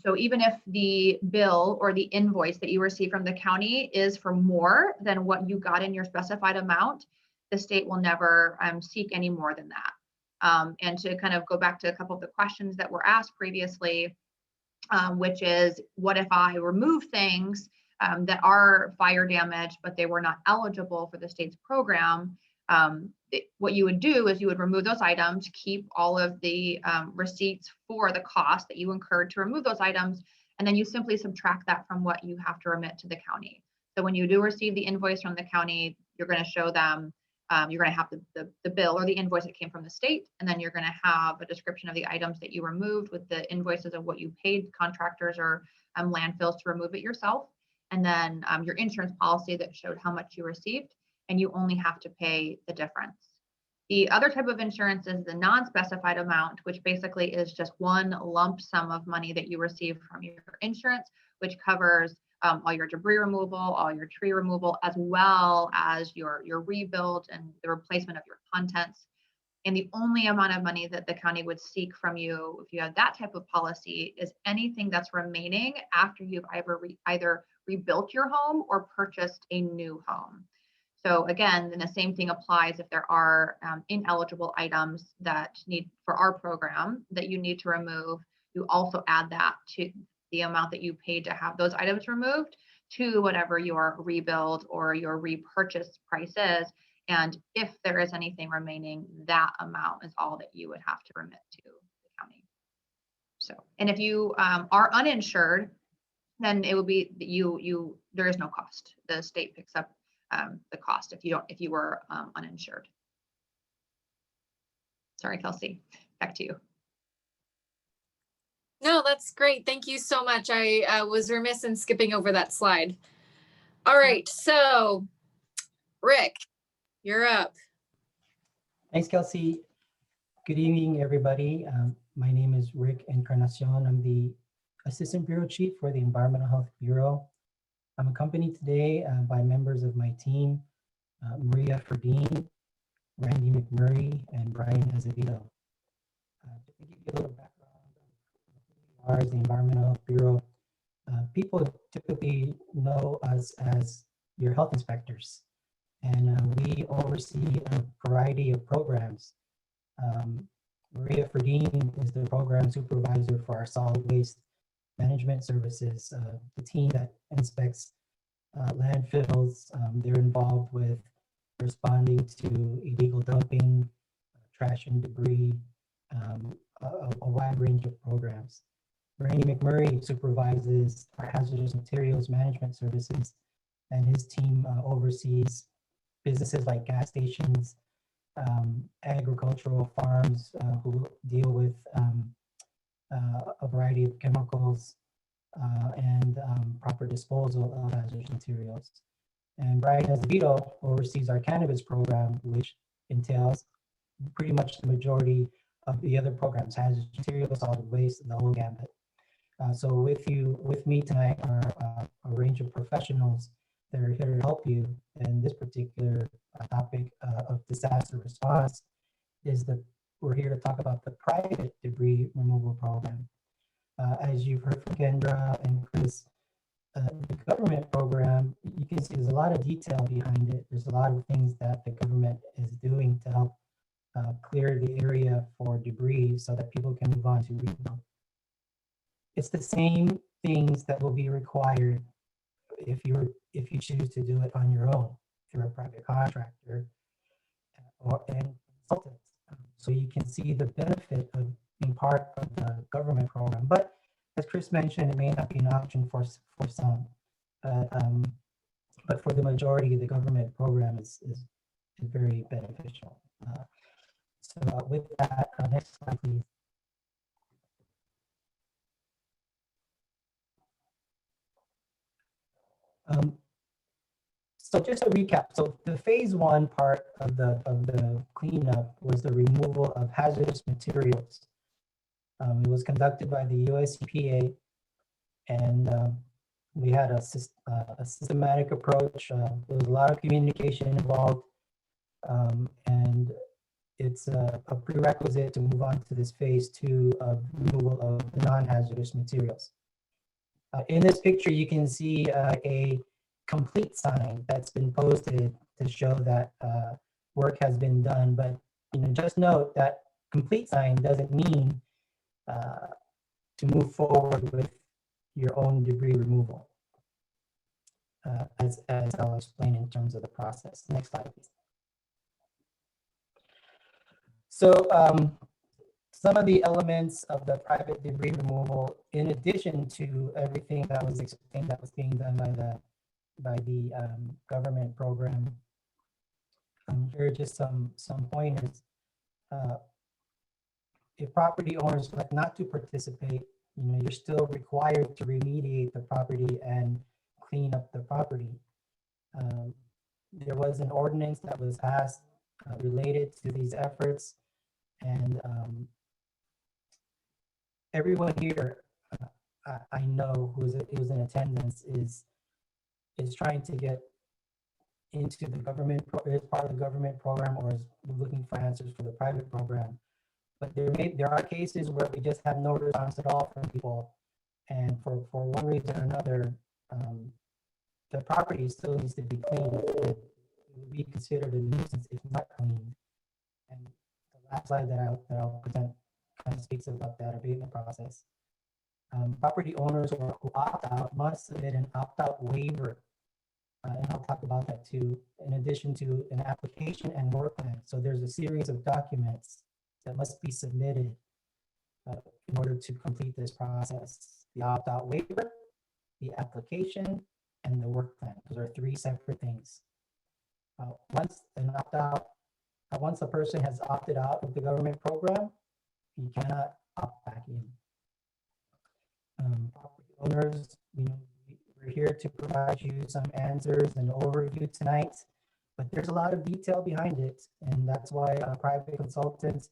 So even if the bill or the invoice that you receive from the county is for more than what you got in your specified amount, the state will never seek any more than that. And to kind of go back to a couple of the questions that were asked previously, which is, what if I remove things that are fire damage, but they were not eligible for the state's program? What you would do is you would remove those items, keep all of the receipts for the cost that you incurred to remove those items, and then you simply subtract that from what you have to remit to the county. So when you do receive the invoice from the county, you're going to show them, you're going to have the bill or the invoice that came from the state, and then you're going to have a description of the items that you removed with the invoices of what you paid contractors or landfills to remove it yourself, and then your insurance policy that showed how much you received, and you only have to pay the difference. The other type of insurance is the non-specified amount, which basically is just one lump sum of money that you receive from your insurance, which covers all your debris removal, all your tree removal, as well as your rebuild and the replacement of your contents. And the only amount of money that the county would seek from you if you have that type of policy is anything that's remaining after you've either rebuilt your home or purchased a new home. So again, then the same thing applies if there are ineligible items that need for our program that you need to remove. You also add that to the amount that you paid to have those items removed to whatever your rebuild or your repurchase price is. And if there is anything remaining, that amount is all that you would have to remit to the county. So, and if you are uninsured, then it will be there is no cost. The state picks up the cost if you were uninsured. Sorry, Kelsey, back to you. No, that's great. Thank you so much. I was remiss in skipping over that slide. All right, so Rick, you're up. Thanks, Kelsey. Good evening, everybody. My name is Rick Encarnacion. I'm the Assistant Bureau Chief for the Environmental Health Bureau. I'm accompanied today by members of my team, Maria Ferdine, Randy McMurray, and Brian Azevedo. To give you a little background of who we are as the Environmental Health Bureau, people typically know us as your health inspectors, and we oversee a variety of programs. Maria Ferdine is the program supervisor for our solid waste management services, the team that inspects landfills. They're involved with responding to illegal dumping, trash and debris, a wide range of programs. Randy McMurray supervises our hazardous materials management services, and his team oversees businesses like gas stations, agricultural farms who deal with a variety of chemicals and proper disposal of hazardous materials. And Brian Azevedo oversees our cannabis program, which entails pretty much the majority of the other programs, hazardous materials, solid waste, the whole gambit. So with me tonight are a range of professionals that are here to help you. And this particular topic of disaster response is we're here to talk about the private debris removal program. As you've heard from Kendra and Chris, the government program, you can see there's a lot of detail behind it. There's a lot of things that the government is doing to help clear the area for debris so that people can move on to rebuild. it's the same things that will be required if you choose to do it on your own through a private contractor or and consultant. So you can see the benefit of being part of the government program. But as Chris mentioned, it may not be an option for some. But for the majority, the government program is very beneficial. So with that, next slide, please. So just a recap. So the phase one part of the cleanup was the removal of hazardous materials. It was conducted by the US EPA, and we had a systematic approach. There was a lot of communication involved, and it's a prerequisite to move on to this phase two of removal of non-hazardous materials. In this picture, you can see a complete sign that's been posted to show that work has been done. But just note that complete sign doesn't mean to move forward with your own debris removal, as I'll explain in terms of the process. Next slide, please. So some of the elements of the private debris removal, in addition to everything that was explained that was being done by the government program, here are just some pointers. If property owners elect not to participate, you're still required to remediate the property and clean up the property. There was an ordinance that was passed related to these efforts, and everyone here, I know who's in attendance is trying to get into the government, is part of the government program, or is looking for answers for the private program. But there are cases where we just have no response at all from people, and for one reason or another, the property still needs to be cleaned. It would be considered a nuisance if not cleaned. And the last slide that I'll present kind of speaks about that abatement process. Property owners who opt out must submit an opt-out waiver, and I'll talk about that too, in addition to an application and work plan. So there's a series of documents that must be submitted in order to complete this process. The opt-out waiver, the application, and the work plan. Those are three separate things. Once a person has opted out of the government program, you cannot opt back in. Property owners, we're here to provide you some answers and overview tonight, but there's a lot of detail behind it, and that's why a private consultant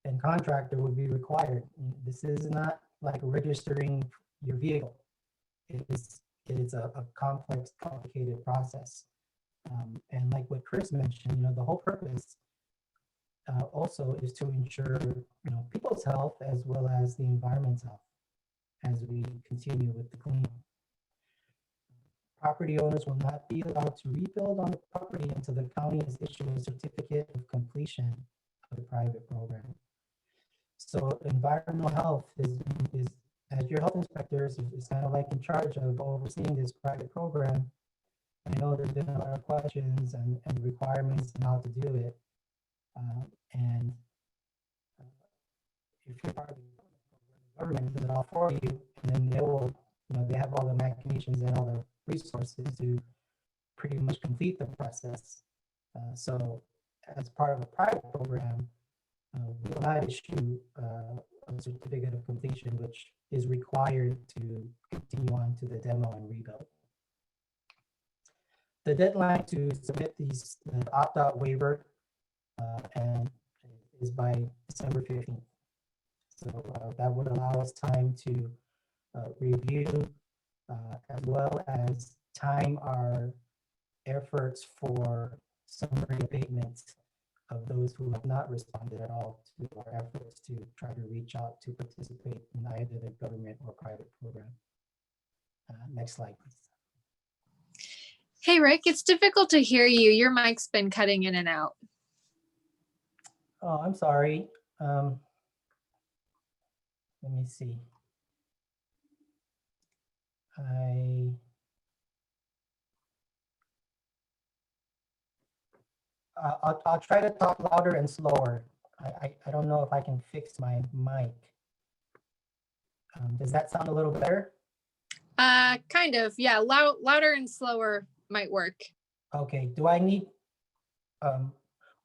and contractor would be required. This is not like registering your vehicle. It is a complex, complicated process. And like what Chris mentioned, the whole purpose also is to ensure people's health as well as the environment's health as we continue with the cleanup. Property owners will not be allowed to rebuild on the property until the county has issued a certificate of completion of the private program. So environmental health is as your health inspectors is kind of like in charge of overseeing this private program. I know there's been a lot of questions and requirements on how to do it. And if you're part of the government, does it all for you, and then they will, they have all the machinations and all the resources to pretty much complete the process. So as part of a private program, we will not issue a certificate of completion, which is required to continue on to the demo and rebuild. The deadline to submit the opt-out waiver and is by December 15th. So that would allow us time to review as well as time our efforts for summary abatements of those who have not responded at all to our efforts to try to reach out to participate in either the government or private program. Next slide, please. Hey, Rick, it's difficult to hear you. Your mic's been cutting in and out. Oh, I'm sorry. Let me see. I'll try to talk louder and slower. I don't know if I can fix my mic. Does that sound a little better? Kind of, yeah, louder and slower might work. Okay, do I need,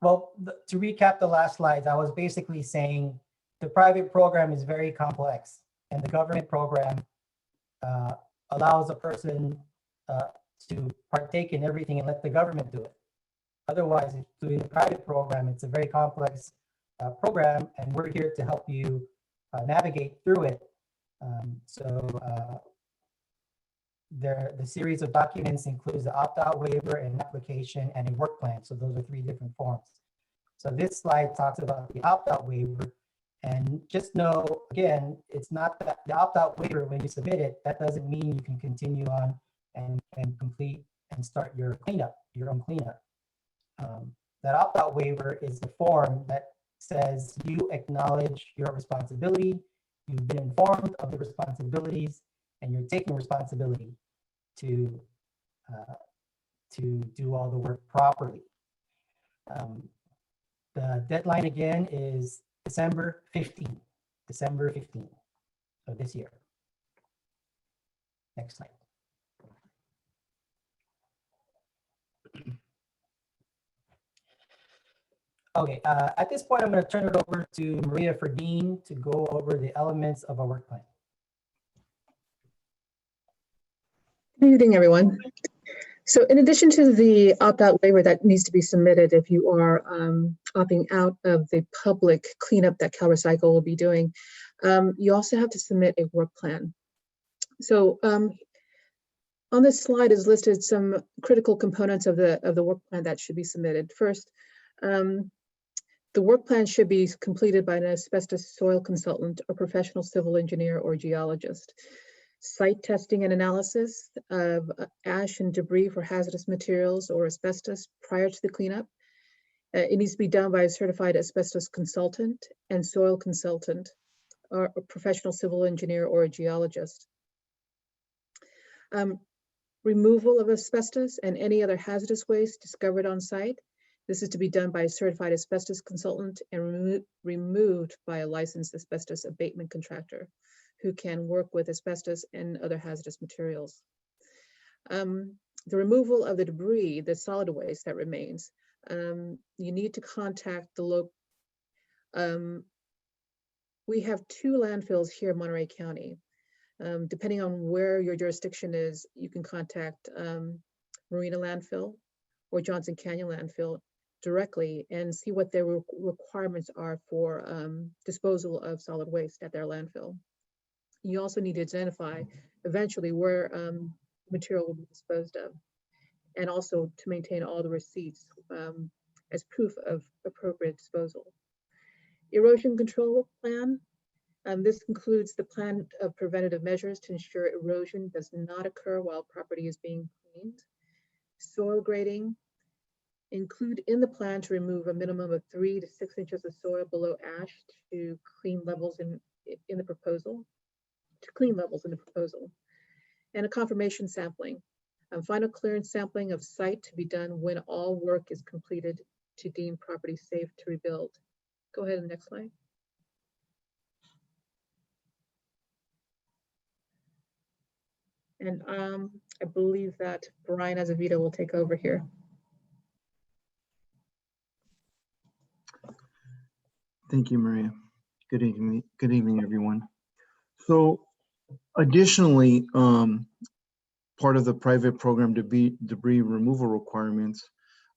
well, to recap the last slides, I was basically saying the private program is very complex and the government program allows a person to partake in everything and let the government do it. Otherwise, if doing the private program, it's a very complex program, and we're here to help you navigate through it. The series of documents includes the opt-out waiver, an application, and a work plan. So those are 3 different forms. So this slide talks about the opt-out waiver. And just know, again, it's not that the opt-out waiver, when you submit it, that doesn't mean you can continue on and complete and start your cleanup, your own cleanup. That opt-out waiver is the form that says you acknowledge your responsibility, you've been informed of the responsibilities, and you're taking responsibility to do all the work properly. The deadline again is December 15th of this year. Next slide. Okay, at this point, I'm going to turn it over to Maria Ferdine to go over the elements of a work plan. Good evening, everyone. So in addition to the opt-out waiver that needs to be submitted if you are opting out of the public cleanup that CalRecycle will be doing, you also have to submit a work plan. So on this slide is listed some critical components of the work plan that should be submitted. First, the work plan should be completed by an asbestos soil consultant or professional civil engineer or geologist. Site testing and analysis of ash and debris for hazardous materials or asbestos prior to the cleanup. It needs to be done by a certified asbestos consultant and soil consultant or a professional civil engineer or a geologist. Removal of asbestos and any other hazardous waste discovered on site. This is to be done by a certified asbestos consultant and removed by a licensed asbestos abatement contractor who can work with asbestos and other hazardous materials. The removal of the debris, the solid waste that remains, you need to contact the local. We have 2 landfills here in Monterey County. Depending on where your jurisdiction is, you can contact Marina Landfill or Johnson Canyon Landfill directly and see what their requirements are for disposal of solid waste at their landfill. You also need to identify eventually where material will be disposed of, and also to maintain all the receipts as proof of appropriate disposal. Erosion control plan. This includes the plan of preventative measures to ensure erosion does not occur while property is being cleaned. Soil grading. Include in the plan to remove a minimum of 3 to 6 inches of soil below ash to clean levels in the proposal. And a confirmation sampling. Final clearance sampling of site to be done when all work is completed to deem property safe to rebuild. Go ahead, next slide. And I believe that Brian Azevedo will take over here. Thank you, Maria. Good evening, everyone. So additionally, part of the private program debris removal requirements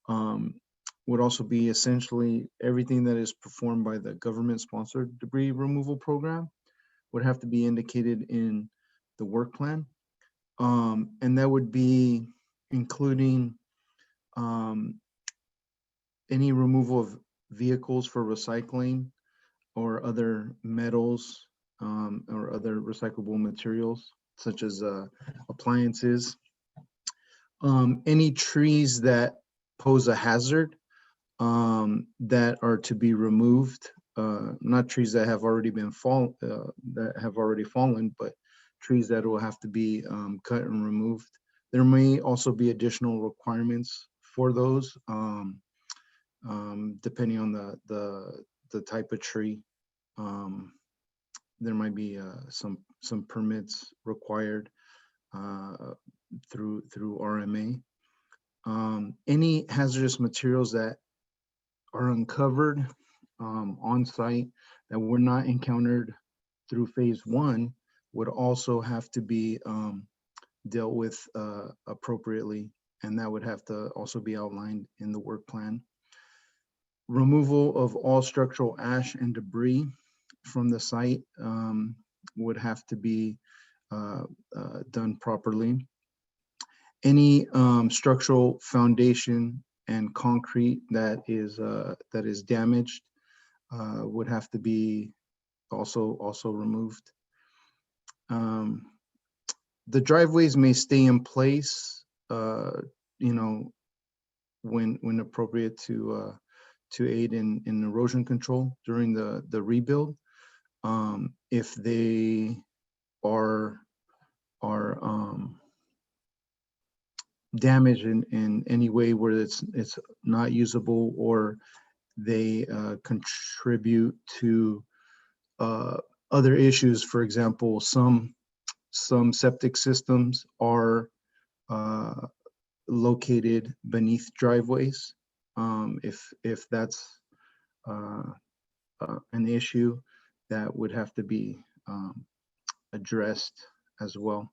would also be essentially everything that is performed by the government-sponsored debris removal program would have to be indicated in the work plan. And that would be including any removal of vehicles for recycling or other metals or other recyclable materials, such as appliances. Any trees that pose a hazard that are to be removed, not trees that have already been fallen, but trees that will have to be cut and removed. There may also be additional requirements for those, depending on the type of tree. There might be some permits required through RMA. Any hazardous materials that are uncovered on site that were not encountered through phase 1 would also have to be dealt with appropriately, and that would have to also be outlined in the work plan. Removal of all structural ash and debris from the site would have to be done properly. Any structural foundation and concrete that is damaged would have to be also removed. The driveways may stay in place, when appropriate to aid in erosion control during the rebuild. If they are damaged in any way where it's not usable, or they contribute to other issues. For example, some septic systems are located beneath driveways. If that's an issue, that would have to be addressed as well.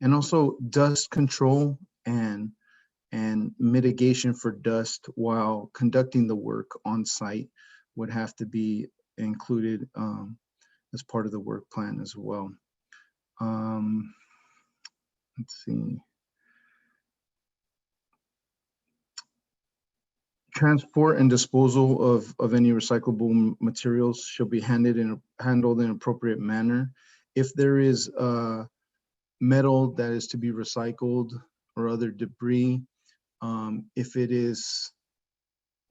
And also dust control and mitigation for dust while conducting the work on site would have to be included as part of the work plan as well. Let's see. Transport and disposal of any recyclable materials should be handled in an appropriate manner. If there is metal that is to be recycled or other debris, if it is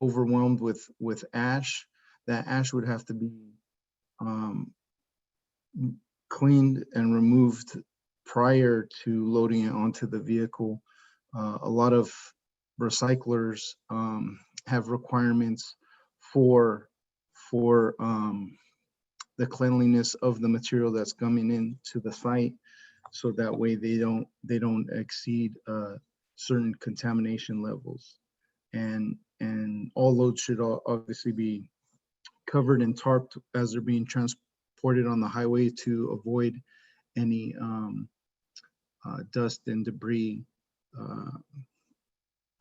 overwhelmed with ash, that ash would have to be cleaned and removed prior to loading it onto the vehicle. A lot of recyclers have requirements for the cleanliness of the material that's coming into the site, so that way they don't exceed certain contamination levels. And all loads should obviously be covered and tarped as they're being transported on the highway to avoid any dust and debris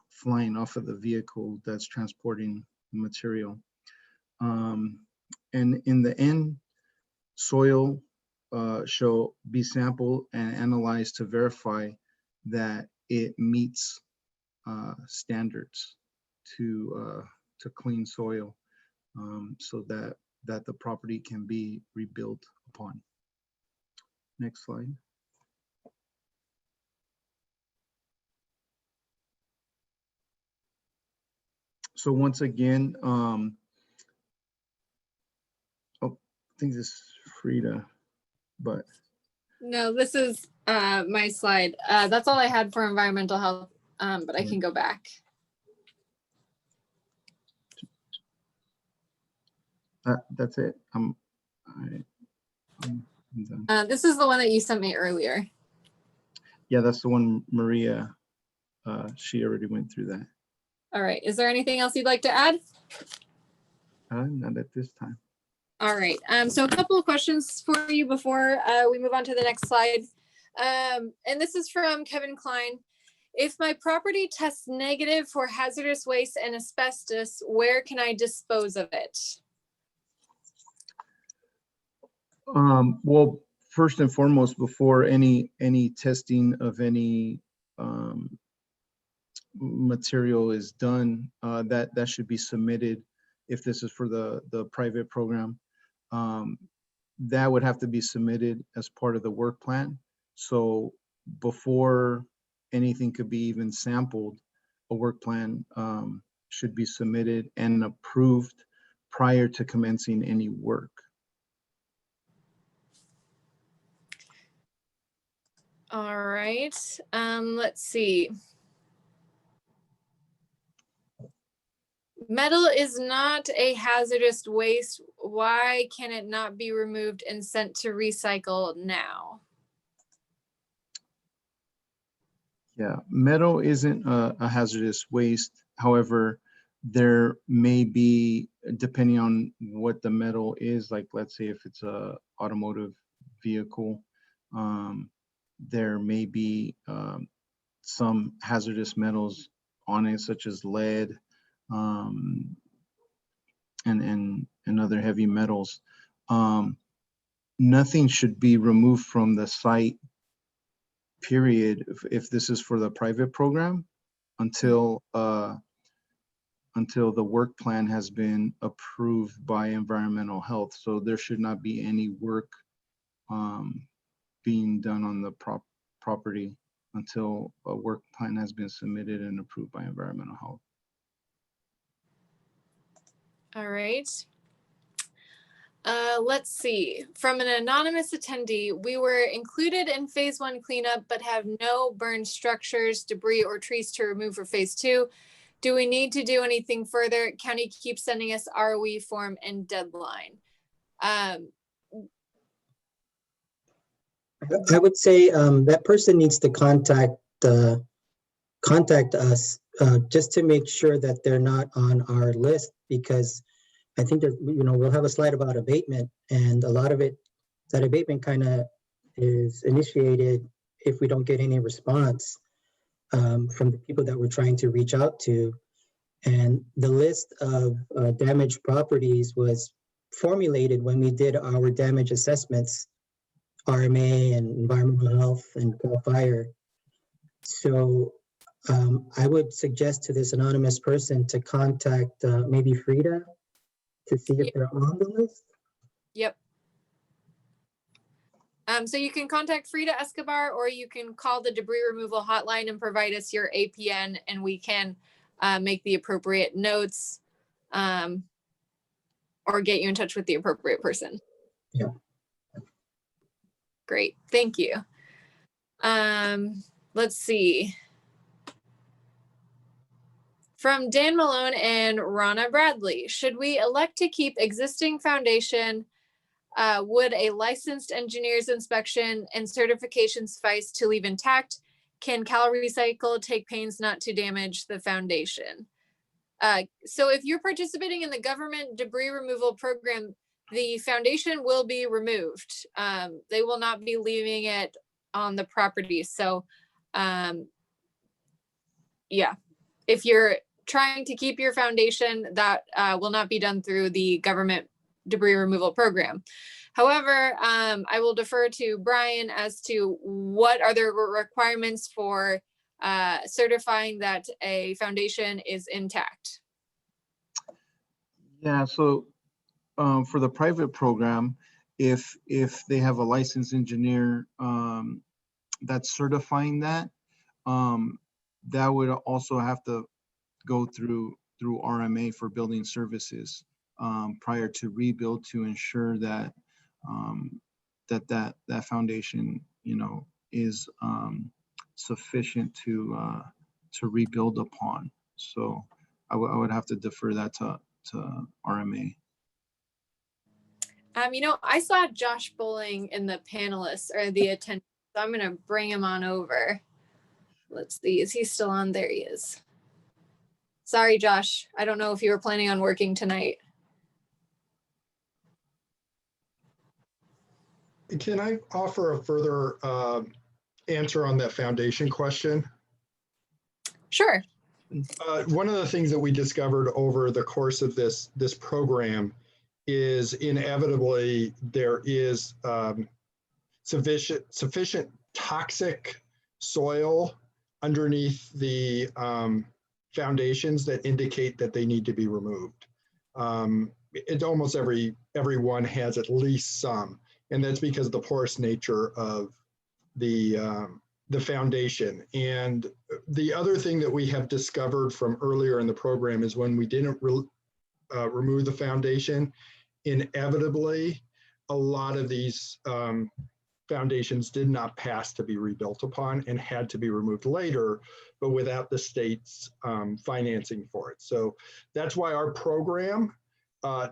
flying off of the vehicle that's transporting the material. And in the end, soil shall be sampled and analyzed to verify that it meets standards to clean soil, so that the property can be rebuilt upon. Next slide. So once again, I think this is Frida, but. No, this is my slide. That's all I had for environmental health, but I can go back. That's it. I'm done. This is the one that you sent me earlier. Yeah, that's the one Maria, she already went through that. All right. Is there anything else you'd like to add? Not at this time. All right. So a couple of questions for you before we move on to the next slide. And this is from Kevin Klein. If my property tests negative for hazardous waste and asbestos, where can I dispose of it? Well, first and foremost, before any testing of any material is done, that should be submitted. If this is for the private program, that would have to be submitted as part of the work plan. So before anything could be even sampled, a work plan should be submitted and approved prior to commencing any work. All right, let's see. Metal is not a hazardous waste. Why can it not be removed and sent to recycle now? Yeah, metal isn't a hazardous waste. However, there may be, depending on what the metal is, like let's say if it's a automotive vehicle, there may be some hazardous metals on it, such as lead and other heavy metals. Nothing should be removed from the site, period, if this is for the private program, until the work plan has been approved by environmental health. So there should not be any work being done on the property until a work plan has been submitted and approved by environmental health. All right. Let's see. From an anonymous attendee, we were included in phase 1 cleanup, but have no burned structures, debris, or trees to remove for phase 2. Do we need to do anything further? County keeps sending us ROE form and deadline. I would say that person needs to contact us just to make sure that they're not on our list, because I think that, we'll have a slide about abatement, and a lot of it, that abatement kind of is initiated if we don't get any response from the people that we're trying to reach out to. And the list of damaged properties was formulated when we did our damage assessments, RMA and environmental health and CAL FIRE. So I would suggest to this anonymous person to contact maybe Frida to see if they're on the list. Yep. So you can contact Frida Escobar, or you can call the debris removal hotline and provide us your APN, and we can make the appropriate notes or get you in touch with the appropriate person. Yeah. Great, thank you. Let's see. From Dan Malone and Rana Bradley, should we elect to keep existing foundation, would a licensed engineer's inspection and certification suffice to leave intact? Can Cal Recycle take pains not to damage the foundation? So if you're participating in the government debris removal program, the foundation will be removed. They will not be leaving it on the property. So yeah, if you're trying to keep your foundation, that will not be done through the government debris removal program. However, I will defer to Brian as to what are the requirements for certifying that a foundation is intact. Yeah, so for the private program, if they have a licensed engineer that's certifying that, that would also have to go through RMA for building services prior to rebuild, to ensure that that foundation, is sufficient to rebuild upon. So I would have to defer that to RMA. I saw Josh Bowling in the panelists or the attendants, so I'm gonna bring him on over. Let's see, is he still on? There he is. Sorry, Josh. I don't know if you were planning on working tonight. Can I offer a further answer on that foundation question? Sure. One of the things that we discovered over the course of this program is inevitably there is sufficient toxic soil underneath the foundations that indicate that they need to be removed. It's almost everyone has at least some, and that's because of the porous nature of the foundation. And the other thing that we have discovered from earlier in the program is when we didn't remove the foundation, inevitably, a lot of these foundations did not pass to be rebuilt upon and had to be removed later, but without the state's financing for it. So that's why our program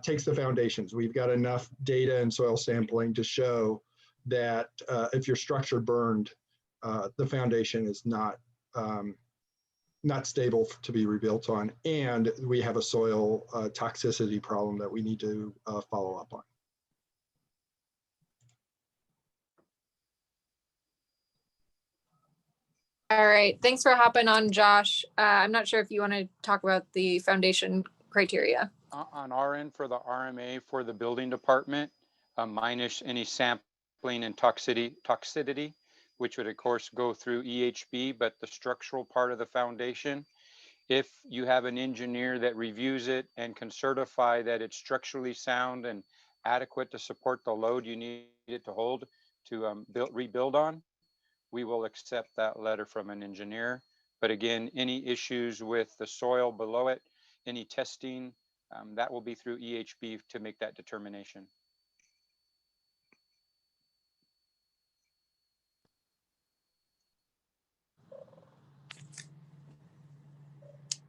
takes the foundations. We've got enough data and soil sampling to show that if your structure burned, the foundation is not stable to be rebuilt on, and we have a soil toxicity problem that we need to follow up on. All right, thanks for hopping on, Josh. I'm not sure if you want to talk about the foundation criteria. On our end for the RMA for the building department, minus any sampling and toxicity, which would of course go through EHB, but the structural part of the foundation, if you have an engineer that reviews it and can certify that it's structurally sound and adequate to support the load you need it to hold to rebuild on, we will accept that letter from an engineer. But again, any issues with the soil below it, any testing, that will be through EHB to make that determination.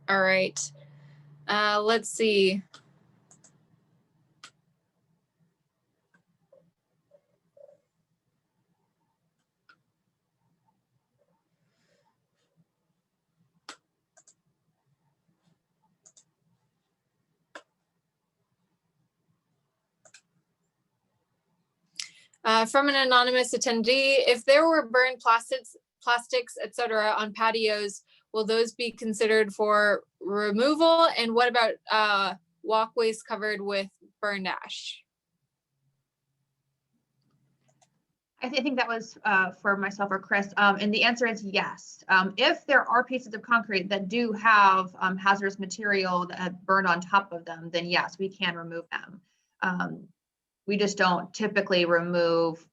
All right, let's see. From an anonymous attendee, if there were burned plastics, etc., on patios, will those be considered for removal? And what about walkways covered with burned ash? I think that was for myself or Chris, and the answer is yes. If there are pieces of concrete that do have hazardous material that have burned on top of them, then yes, we can remove them. We just don't typically remove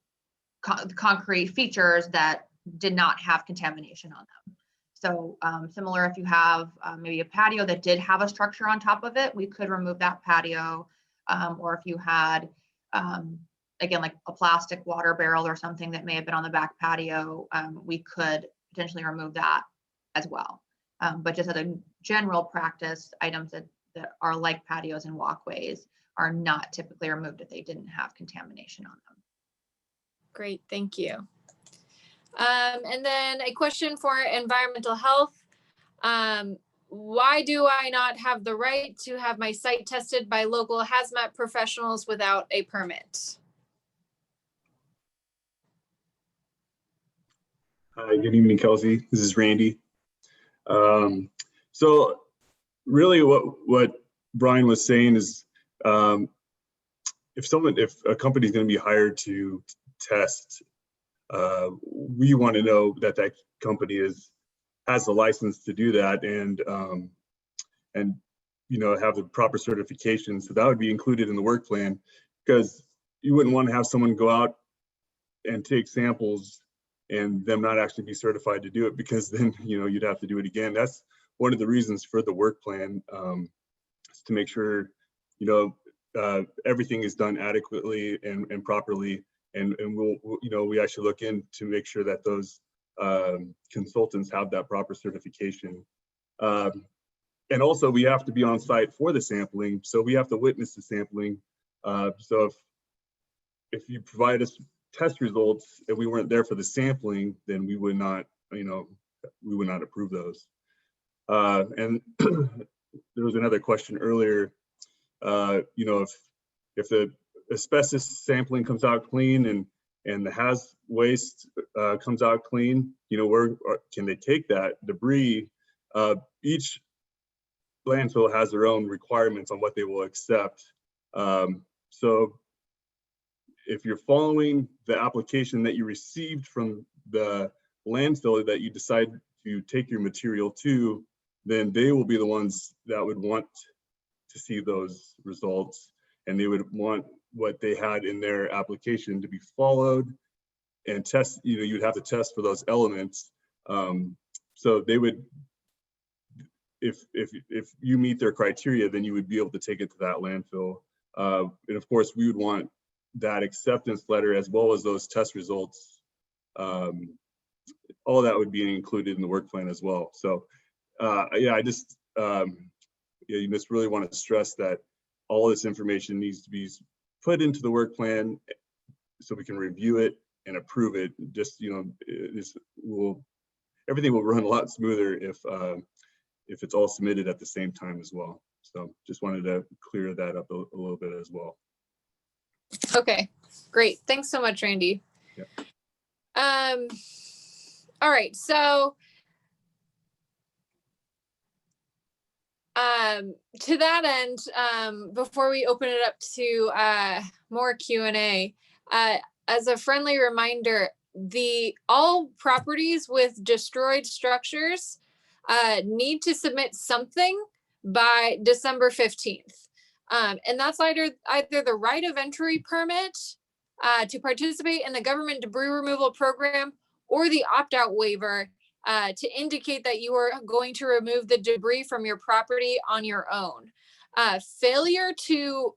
concrete features that did not have contamination on them. So similar, if you have maybe a patio that did have a structure on top of it, we could remove that patio. Or if you had, again, like a plastic water barrel or something that may have been on the back patio, we could potentially remove that as well. But just as a general practice, items that are like patios and walkways are not typically removed if they didn't have contamination on them. Great, thank you. And then a question for environmental health. Why do I not have the right to have my site tested by local hazmat professionals without a permit? Hi, good evening, Kelsey. This is Randy. So really what Brian was saying is if a company is going to be hired to test, we want to know that that company has the license to do that and have the proper certification. So that would be included in the work plan, because you wouldn't want to have someone go out and take samples and them not actually be certified to do it, because then you'd have to do it again. That's one of the reasons for the work plan, is to make sure everything is done adequately and properly, and we actually look in to make sure that those consultants have that proper certification. And also we have to be on site for the sampling, so we have to witness the sampling. So if you provide us test results and we weren't there for the sampling, then we would not approve those. And there was another question earlier. If the asbestos sampling comes out clean and the haz waste comes out clean, where can they take that debris? Each landfill has their own requirements on what they will accept. So if you're following the application that you received from the landfill that you decide to take your material to, then they will be the ones that would want to see those results, and they would want what they had in their application to be followed and test. You'd have to test for those elements. So they would, if you meet their criteria, then you would be able to take it to that landfill. And of course, we would want that acceptance letter as well as those test results, all that would be included in the work plan as well. So yeah, I just, yeah, you just really want to stress that all this information needs to be put into the work plan so we can review it and approve it. Just, you know, everything will run a lot smoother if it's all submitted at the same time as well. So just wanted to clear that up a little bit as well. Okay, great. Thanks so much, Randy. Yeah. All right, so to that end, before we open it up to more Q&A, as a friendly reminder, all properties with destroyed structures need to submit something by December 15th. And that's either the right of entry permit to participate in the government debris removal program or the opt-out waiver to indicate that you are going to remove the debris from your property on your own. Failure to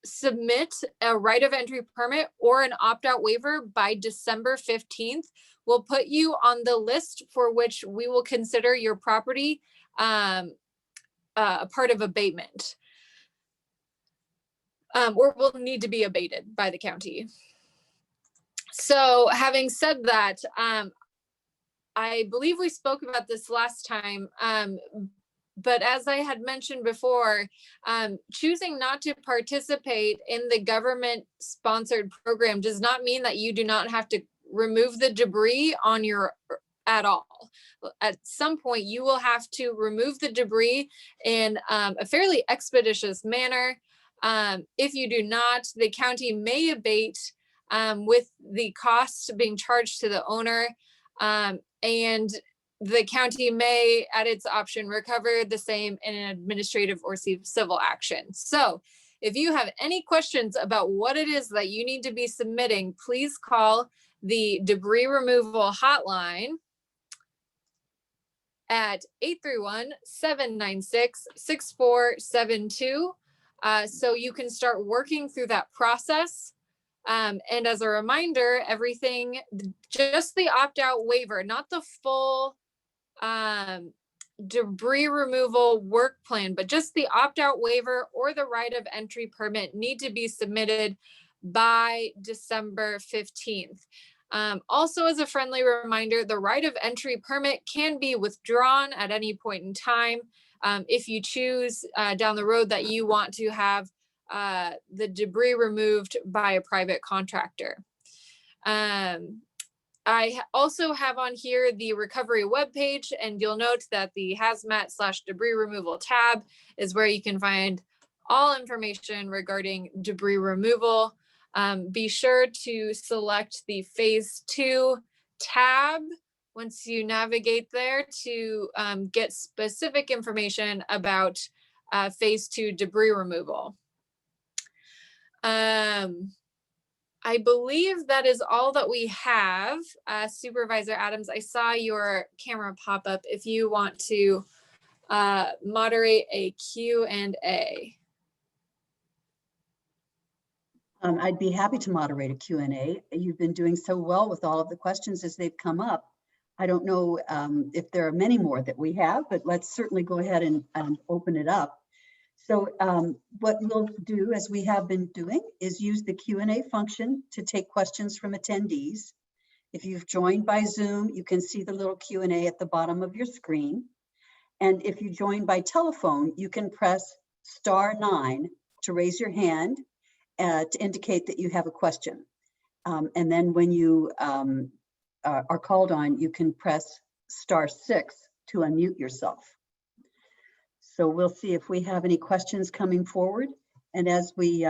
submit a right of entry permit or an opt-out waiver by December 15th will put you on the list for which we will consider your property a part of abatement, or will need to be abated by the county. So having said that, I believe we spoke about this last time, but as I had mentioned before, choosing not to participate in the government-sponsored program does not mean that you do not have to remove the debris on your at all. At some point, you will have to remove the debris in a fairly expeditious manner. If you do not, the county may abate with the costs being charged to the owner, and the county may, at its option, recover the same in an administrative or civil action. So if you have any questions about what it is that you need to be submitting, please call the debris removal hotline at 831-796-6472. So you can start working through that process. And as a reminder, everything, just the opt-out waiver, not the full debris removal work plan, but just the opt-out waiver or the right of entry permit need to be submitted by December 15th. Also, as a friendly reminder, the right of entry permit can be withdrawn at any point in time if you choose down the road that you want to have the debris removed by a private contractor. I also have on here the recovery webpage, and you'll note that the hazmat/debris removal tab is where you can find all information regarding debris removal. Be sure to select the phase 2 tab once you navigate there to get specific information about phase 2 debris removal. I believe that is all that we have. Supervisor Adams, I saw your camera pop up if you want to moderate a Q&A. I'd be happy to moderate a Q&A. You've been doing so well with all of the questions as they've come up. I don't know if there are many more that we have, but let's certainly go ahead and open it up. So what we'll do, as we have been doing, is use the Q&A function to take questions from attendees. If you've joined by Zoom, you can see the little Q&A at the bottom of your screen. And if you join by telephone, you can press *9 to raise your hand to indicate that you have a question. And then when you are called on, you can press *6 to unmute yourself. So we'll see if we have any questions coming forward. And as we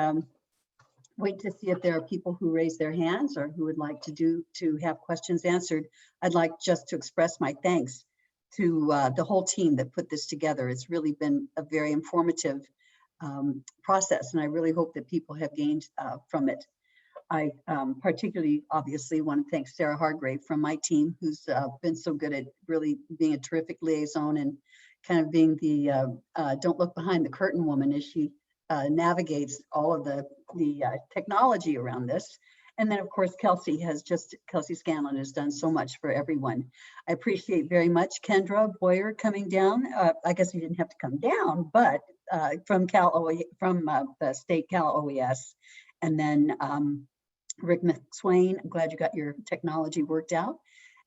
wait to see if there are people who raise their hands or who would like to have questions answered, I'd like just to express my thanks to the whole team that put this together. It's really been a very informative process, and I really hope that people have gained from it. I particularly obviously want to thank Sarah Hargrave from my team, who's been so good at really being a terrific liaison and kind of being the don't look behind the curtain woman, as she navigates all of the technology around this. And then, of course, Kelsey Scanlon has done so much for everyone. I appreciate very much Kendra Boyer coming down. I guess you didn't have to come down, but from the state Cal OES. And then Rick McSwain, I'm glad you got your technology worked out.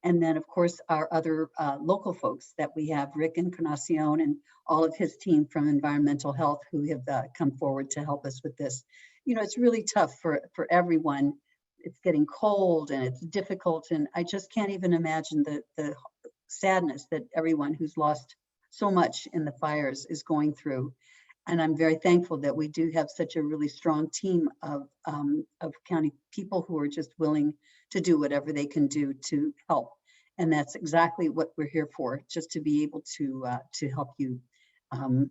And then, of course, our other local folks that we have, Rick Encarnacion and all of his team from Environmental Health, who have come forward to help us with this. You know, it's really tough for everyone. It's getting cold and it's difficult. And I just can't even imagine the sadness that everyone who's lost so much in the fires is going through. And I'm very thankful that we do have such a really strong team of county people who are just willing to do whatever they can do to help. And that's exactly what we're here for, just to be able to help you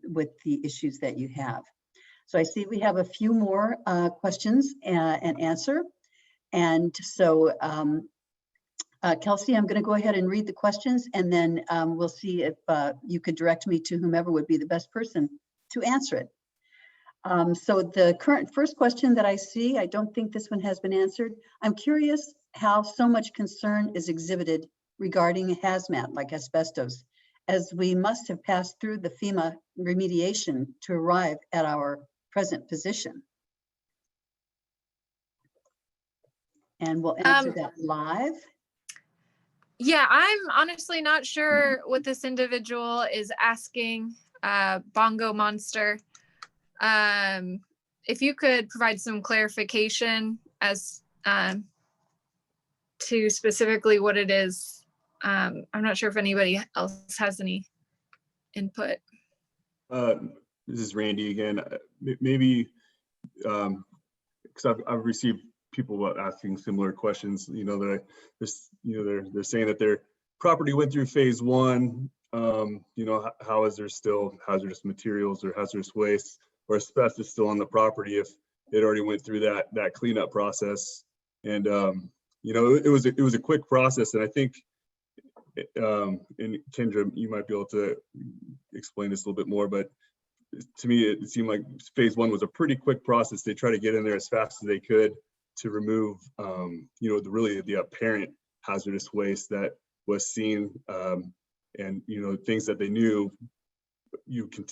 with the issues that you have. So I see we have a few more questions and answer. And so Kelsey, I'm going to go ahead and read the questions, and then we'll see if you could direct me to whomever would be the best person to answer it. So the current first question that I see, I don't think this one has been answered. I'm curious how so much concern is exhibited regarding hazmat like asbestos, as we must have passed through the FEMA remediation to arrive at our present position. And we'll answer that live. Yeah, I'm honestly not sure what this individual is asking. Bongo Monster. If you could provide some clarification as to specifically what it is. I'm not sure if anybody else has any input. This is Randy again. Maybe because I've received people asking similar questions. You know, they're saying that their property went through phase 1. You know, how is there still hazardous materials or hazardous waste or asbestos still on the property if it already went through that cleanup process? And you know, it was a quick process, and I think, and Kendra, you might be able to explain this a little bit more, but to me, it seemed like phase 1 was a pretty quick process. They tried to get in there as fast as they could to remove, you know, the apparent hazardous waste that was seen, and you know, things that they knew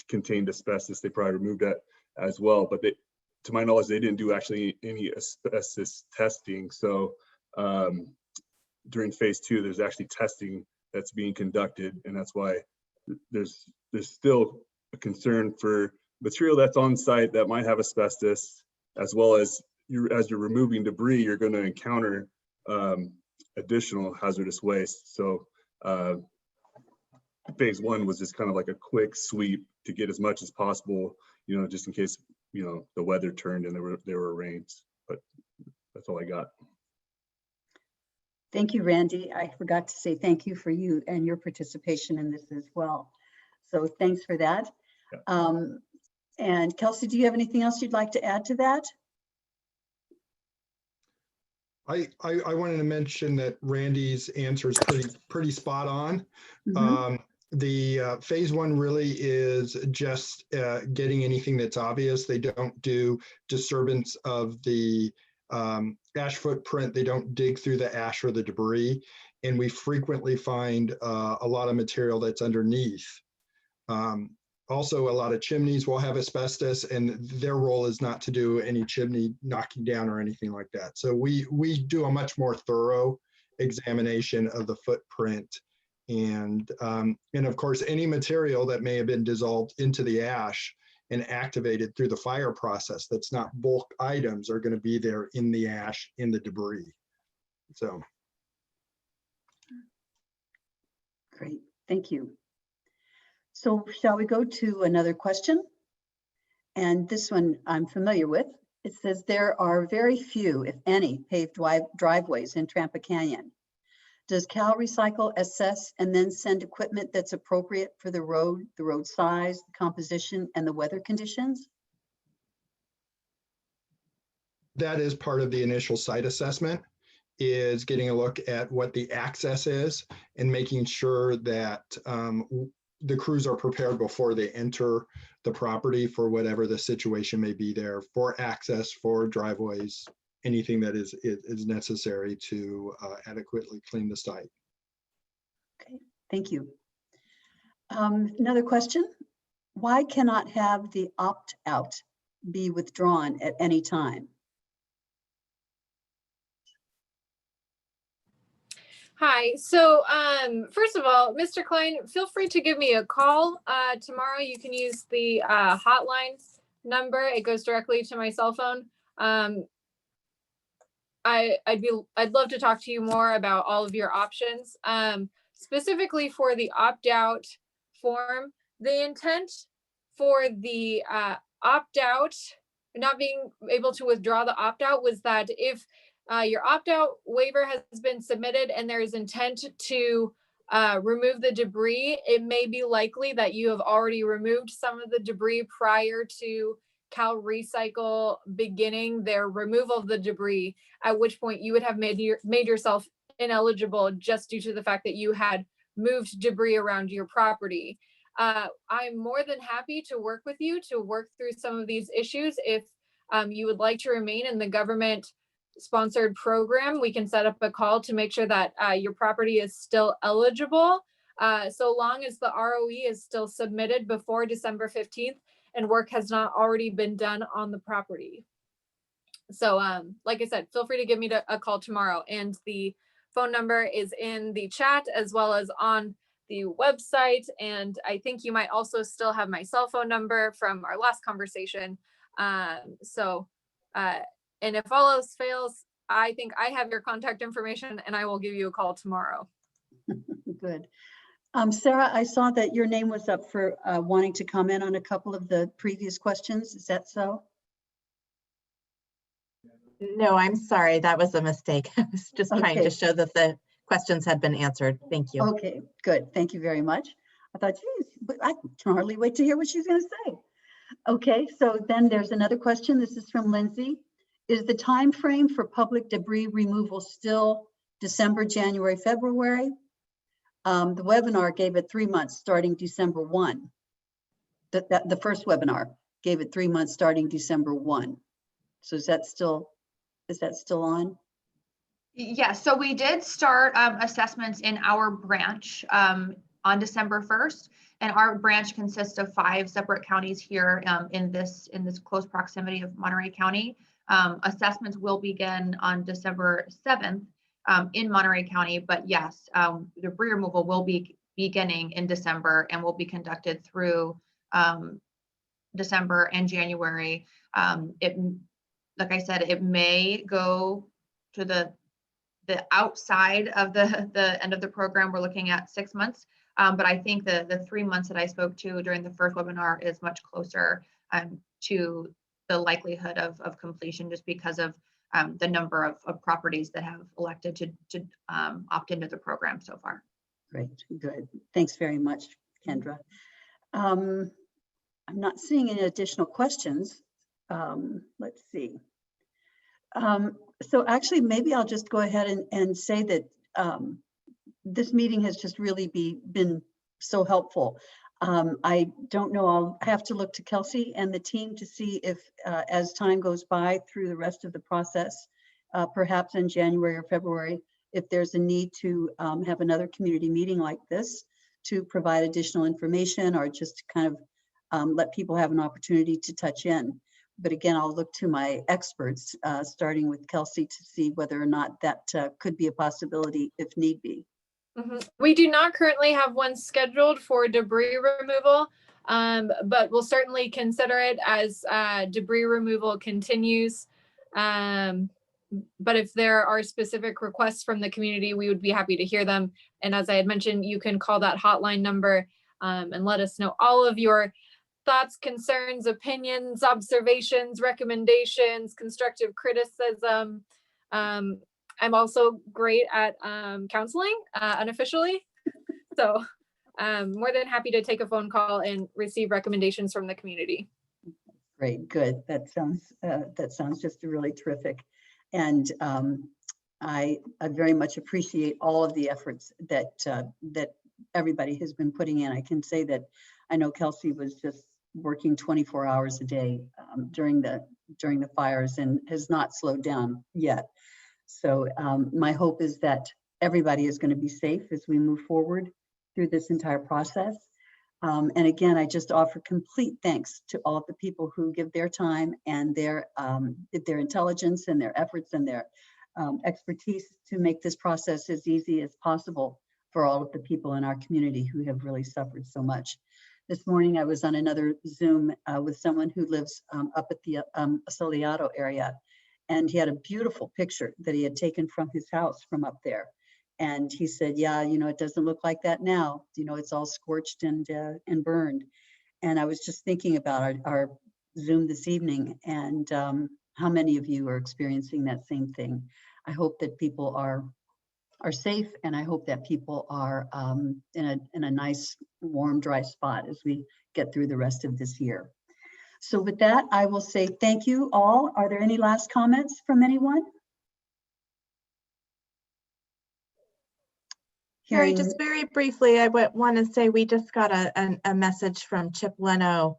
contained asbestos. They probably removed that as well, but to my knowledge, they didn't do actually any asbestos testing. So during phase 2, there's actually testing that's being conducted, and that's why there's still a concern for material that's on site that might have asbestos, as well as as you're removing debris, you're going to encounter additional hazardous waste. So phase 1 was just kind of like a quick sweep to get as much as possible, you know, just in case, you know, the weather turned and there were rains. But that's all I got. Thank you, Randy. I forgot to say thank you for you and your participation in this as well. So thanks for that. Yeah. And Kelsey, do you have anything else you'd like to add to that? I wanted to mention that Randy's answer is pretty spot on. Mm-hmm. The phase 1 really is just getting anything that's obvious. They don't do disturbance of the ash footprint. They don't dig through the ash or the debris. And we frequently find a lot of material that's underneath. Also, a lot of chimneys will have asbestos, and their role is not to do any chimney knocking down or anything like that. So we do a much more thorough examination of the footprint. And of course, any material that may have been dissolved into the ash and activated through the fire process that's not bulk items are going to be there in the ash, in the debris. So. Great, thank you. So shall we go to another question? And this one I'm familiar with. It says there are very few, if any, paved driveways in Trampa Canyon. Does Cal Recycle assess and then send equipment that's appropriate for the road size, the composition, and the weather conditions? That is part of the initial site assessment, is getting a look at what the access is and making sure that the crews are prepared before they enter the property for whatever the situation may be there, for access, for driveways, anything that is necessary to adequately clean the site. Okay, thank you. Another question. Why cannot have the opt-out be withdrawn at any time? Hi. So first of all, Mr. Klein, feel free to give me a call tomorrow. You can use the hotline number. It goes directly to my cell phone. I'd love to talk to you more about all of your options. Specifically for the opt-out form, the intent for the opt-out, not being able to withdraw the opt-out, was that if your opt-out waiver has been submitted and there is intent to remove the debris, it may be likely that you have already removed some of the debris prior to Cal Recycle beginning their removal of the debris, at which point you would have made yourself ineligible just due to the fact that you had moved debris around your property. I'm more than happy to work with you to work through some of these issues. If you would like to remain in the government sponsored program, we can set up a call to make sure that your property is still eligible, so long as the ROE is still submitted before December 15th and work has not already been done on the property. So like I said, feel free to give me a call tomorrow, and the phone number is in the chat as well as on the website. And I think you might also still have my cell phone number from our last conversation. And if all else fails, I think I have your contact information and I will give you a call tomorrow. Good. Sarah, I saw that your name was up for wanting to comment on a couple of the previous questions. Is that so? No, I'm sorry. That was a mistake. I was just trying to show that the questions had been answered. Thank you. Okay, good. Thank you very much. I thought, geez, but I can hardly wait to hear what she's going to say. Okay, so then there's another question. This is from Lindsay. Is the time frame for public debris removal still December, January, February? The webinar gave it 3 months starting December 1. The first webinar gave it 3 months starting December 1. So is that still on? Yes, so we did start assessments in our branch on December 1st, and our branch consists of 5 separate counties here in this close proximity of Monterey County. Assessments will begin on December 7th in Monterey County, but yes, debris removal will be beginning in December and will be conducted through December and January. Like I said, it may go to the outside of the end of the program. We're looking at 6 months, but I think the 3 months that I spoke to during the first webinar is much closer to the likelihood of completion, just because of the number of properties that have elected to opt into the program so far. Great, good. Thanks very much, Kendra. I'm not seeing any additional questions. Let's see. So actually, maybe I'll just go ahead and say that this meeting has just really been so helpful. I don't know, I'll have to look to Kelsey and the team to see if as time goes by through the rest of the process, perhaps in January or February, if there's a need to have another community meeting like this to provide additional information or just kind of let people have an opportunity to touch in. But again, I'll look to my experts, starting with Kelsey, to see whether or not that could be a possibility if need be. Mm-hmm. We do not currently have one scheduled for debris removal, but we'll certainly consider it as debris removal continues. But if there are specific requests from the community, we would be happy to hear them. And as I had mentioned, you can call that hotline number and let us know all of your thoughts, concerns, opinions, observations, recommendations, constructive criticism. I'm also great at counseling unofficially. So more than happy to take a phone call and receive recommendations from the community. Great, good. That sounds just really terrific. And I very much appreciate all of the efforts that everybody has been putting in. I can say that I know Kelsey was just working 24 hours a day during the fires and has not slowed down yet. So my hope is that everybody is going to be safe as we move forward through this entire process. And again, I just offer complete thanks to all of the people who give their time and their intelligence and their efforts and their expertise to make this process as easy as possible for all of the people in our community who have really suffered so much. This morning, I was on another Zoom with someone who lives up at the Soleado area, and he had a beautiful picture that he had taken from his house from up there. And he said, yeah, you know, it doesn't look like that now. You know, it's all scorched and burned. And I was just thinking about our Zoom this evening and how many of you are experiencing that same thing. I hope that people are safe, and I hope that people are in a nice, warm, dry spot as we get through the rest of this year. So with that, I will say thank you all. Are there any last comments from anyone? Carrie, Hearing- just very briefly, I want to say we just got a message from Chip Leno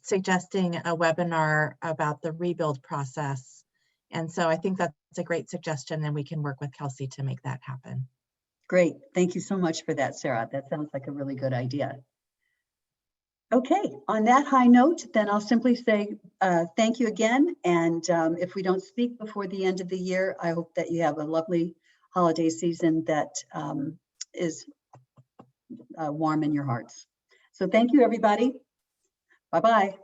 suggesting a webinar about the rebuild process. And so I think that's a great suggestion, and we can work with Kelsey to make that happen. Great. Thank you so much for that, Sarah. That sounds like a really good idea. Okay, on that high note, then I'll simply say thank you again. And if we don't speak before the end of the year, I hope that you have a lovely holiday season that is warm in your hearts. So thank you, everybody. Bye-bye.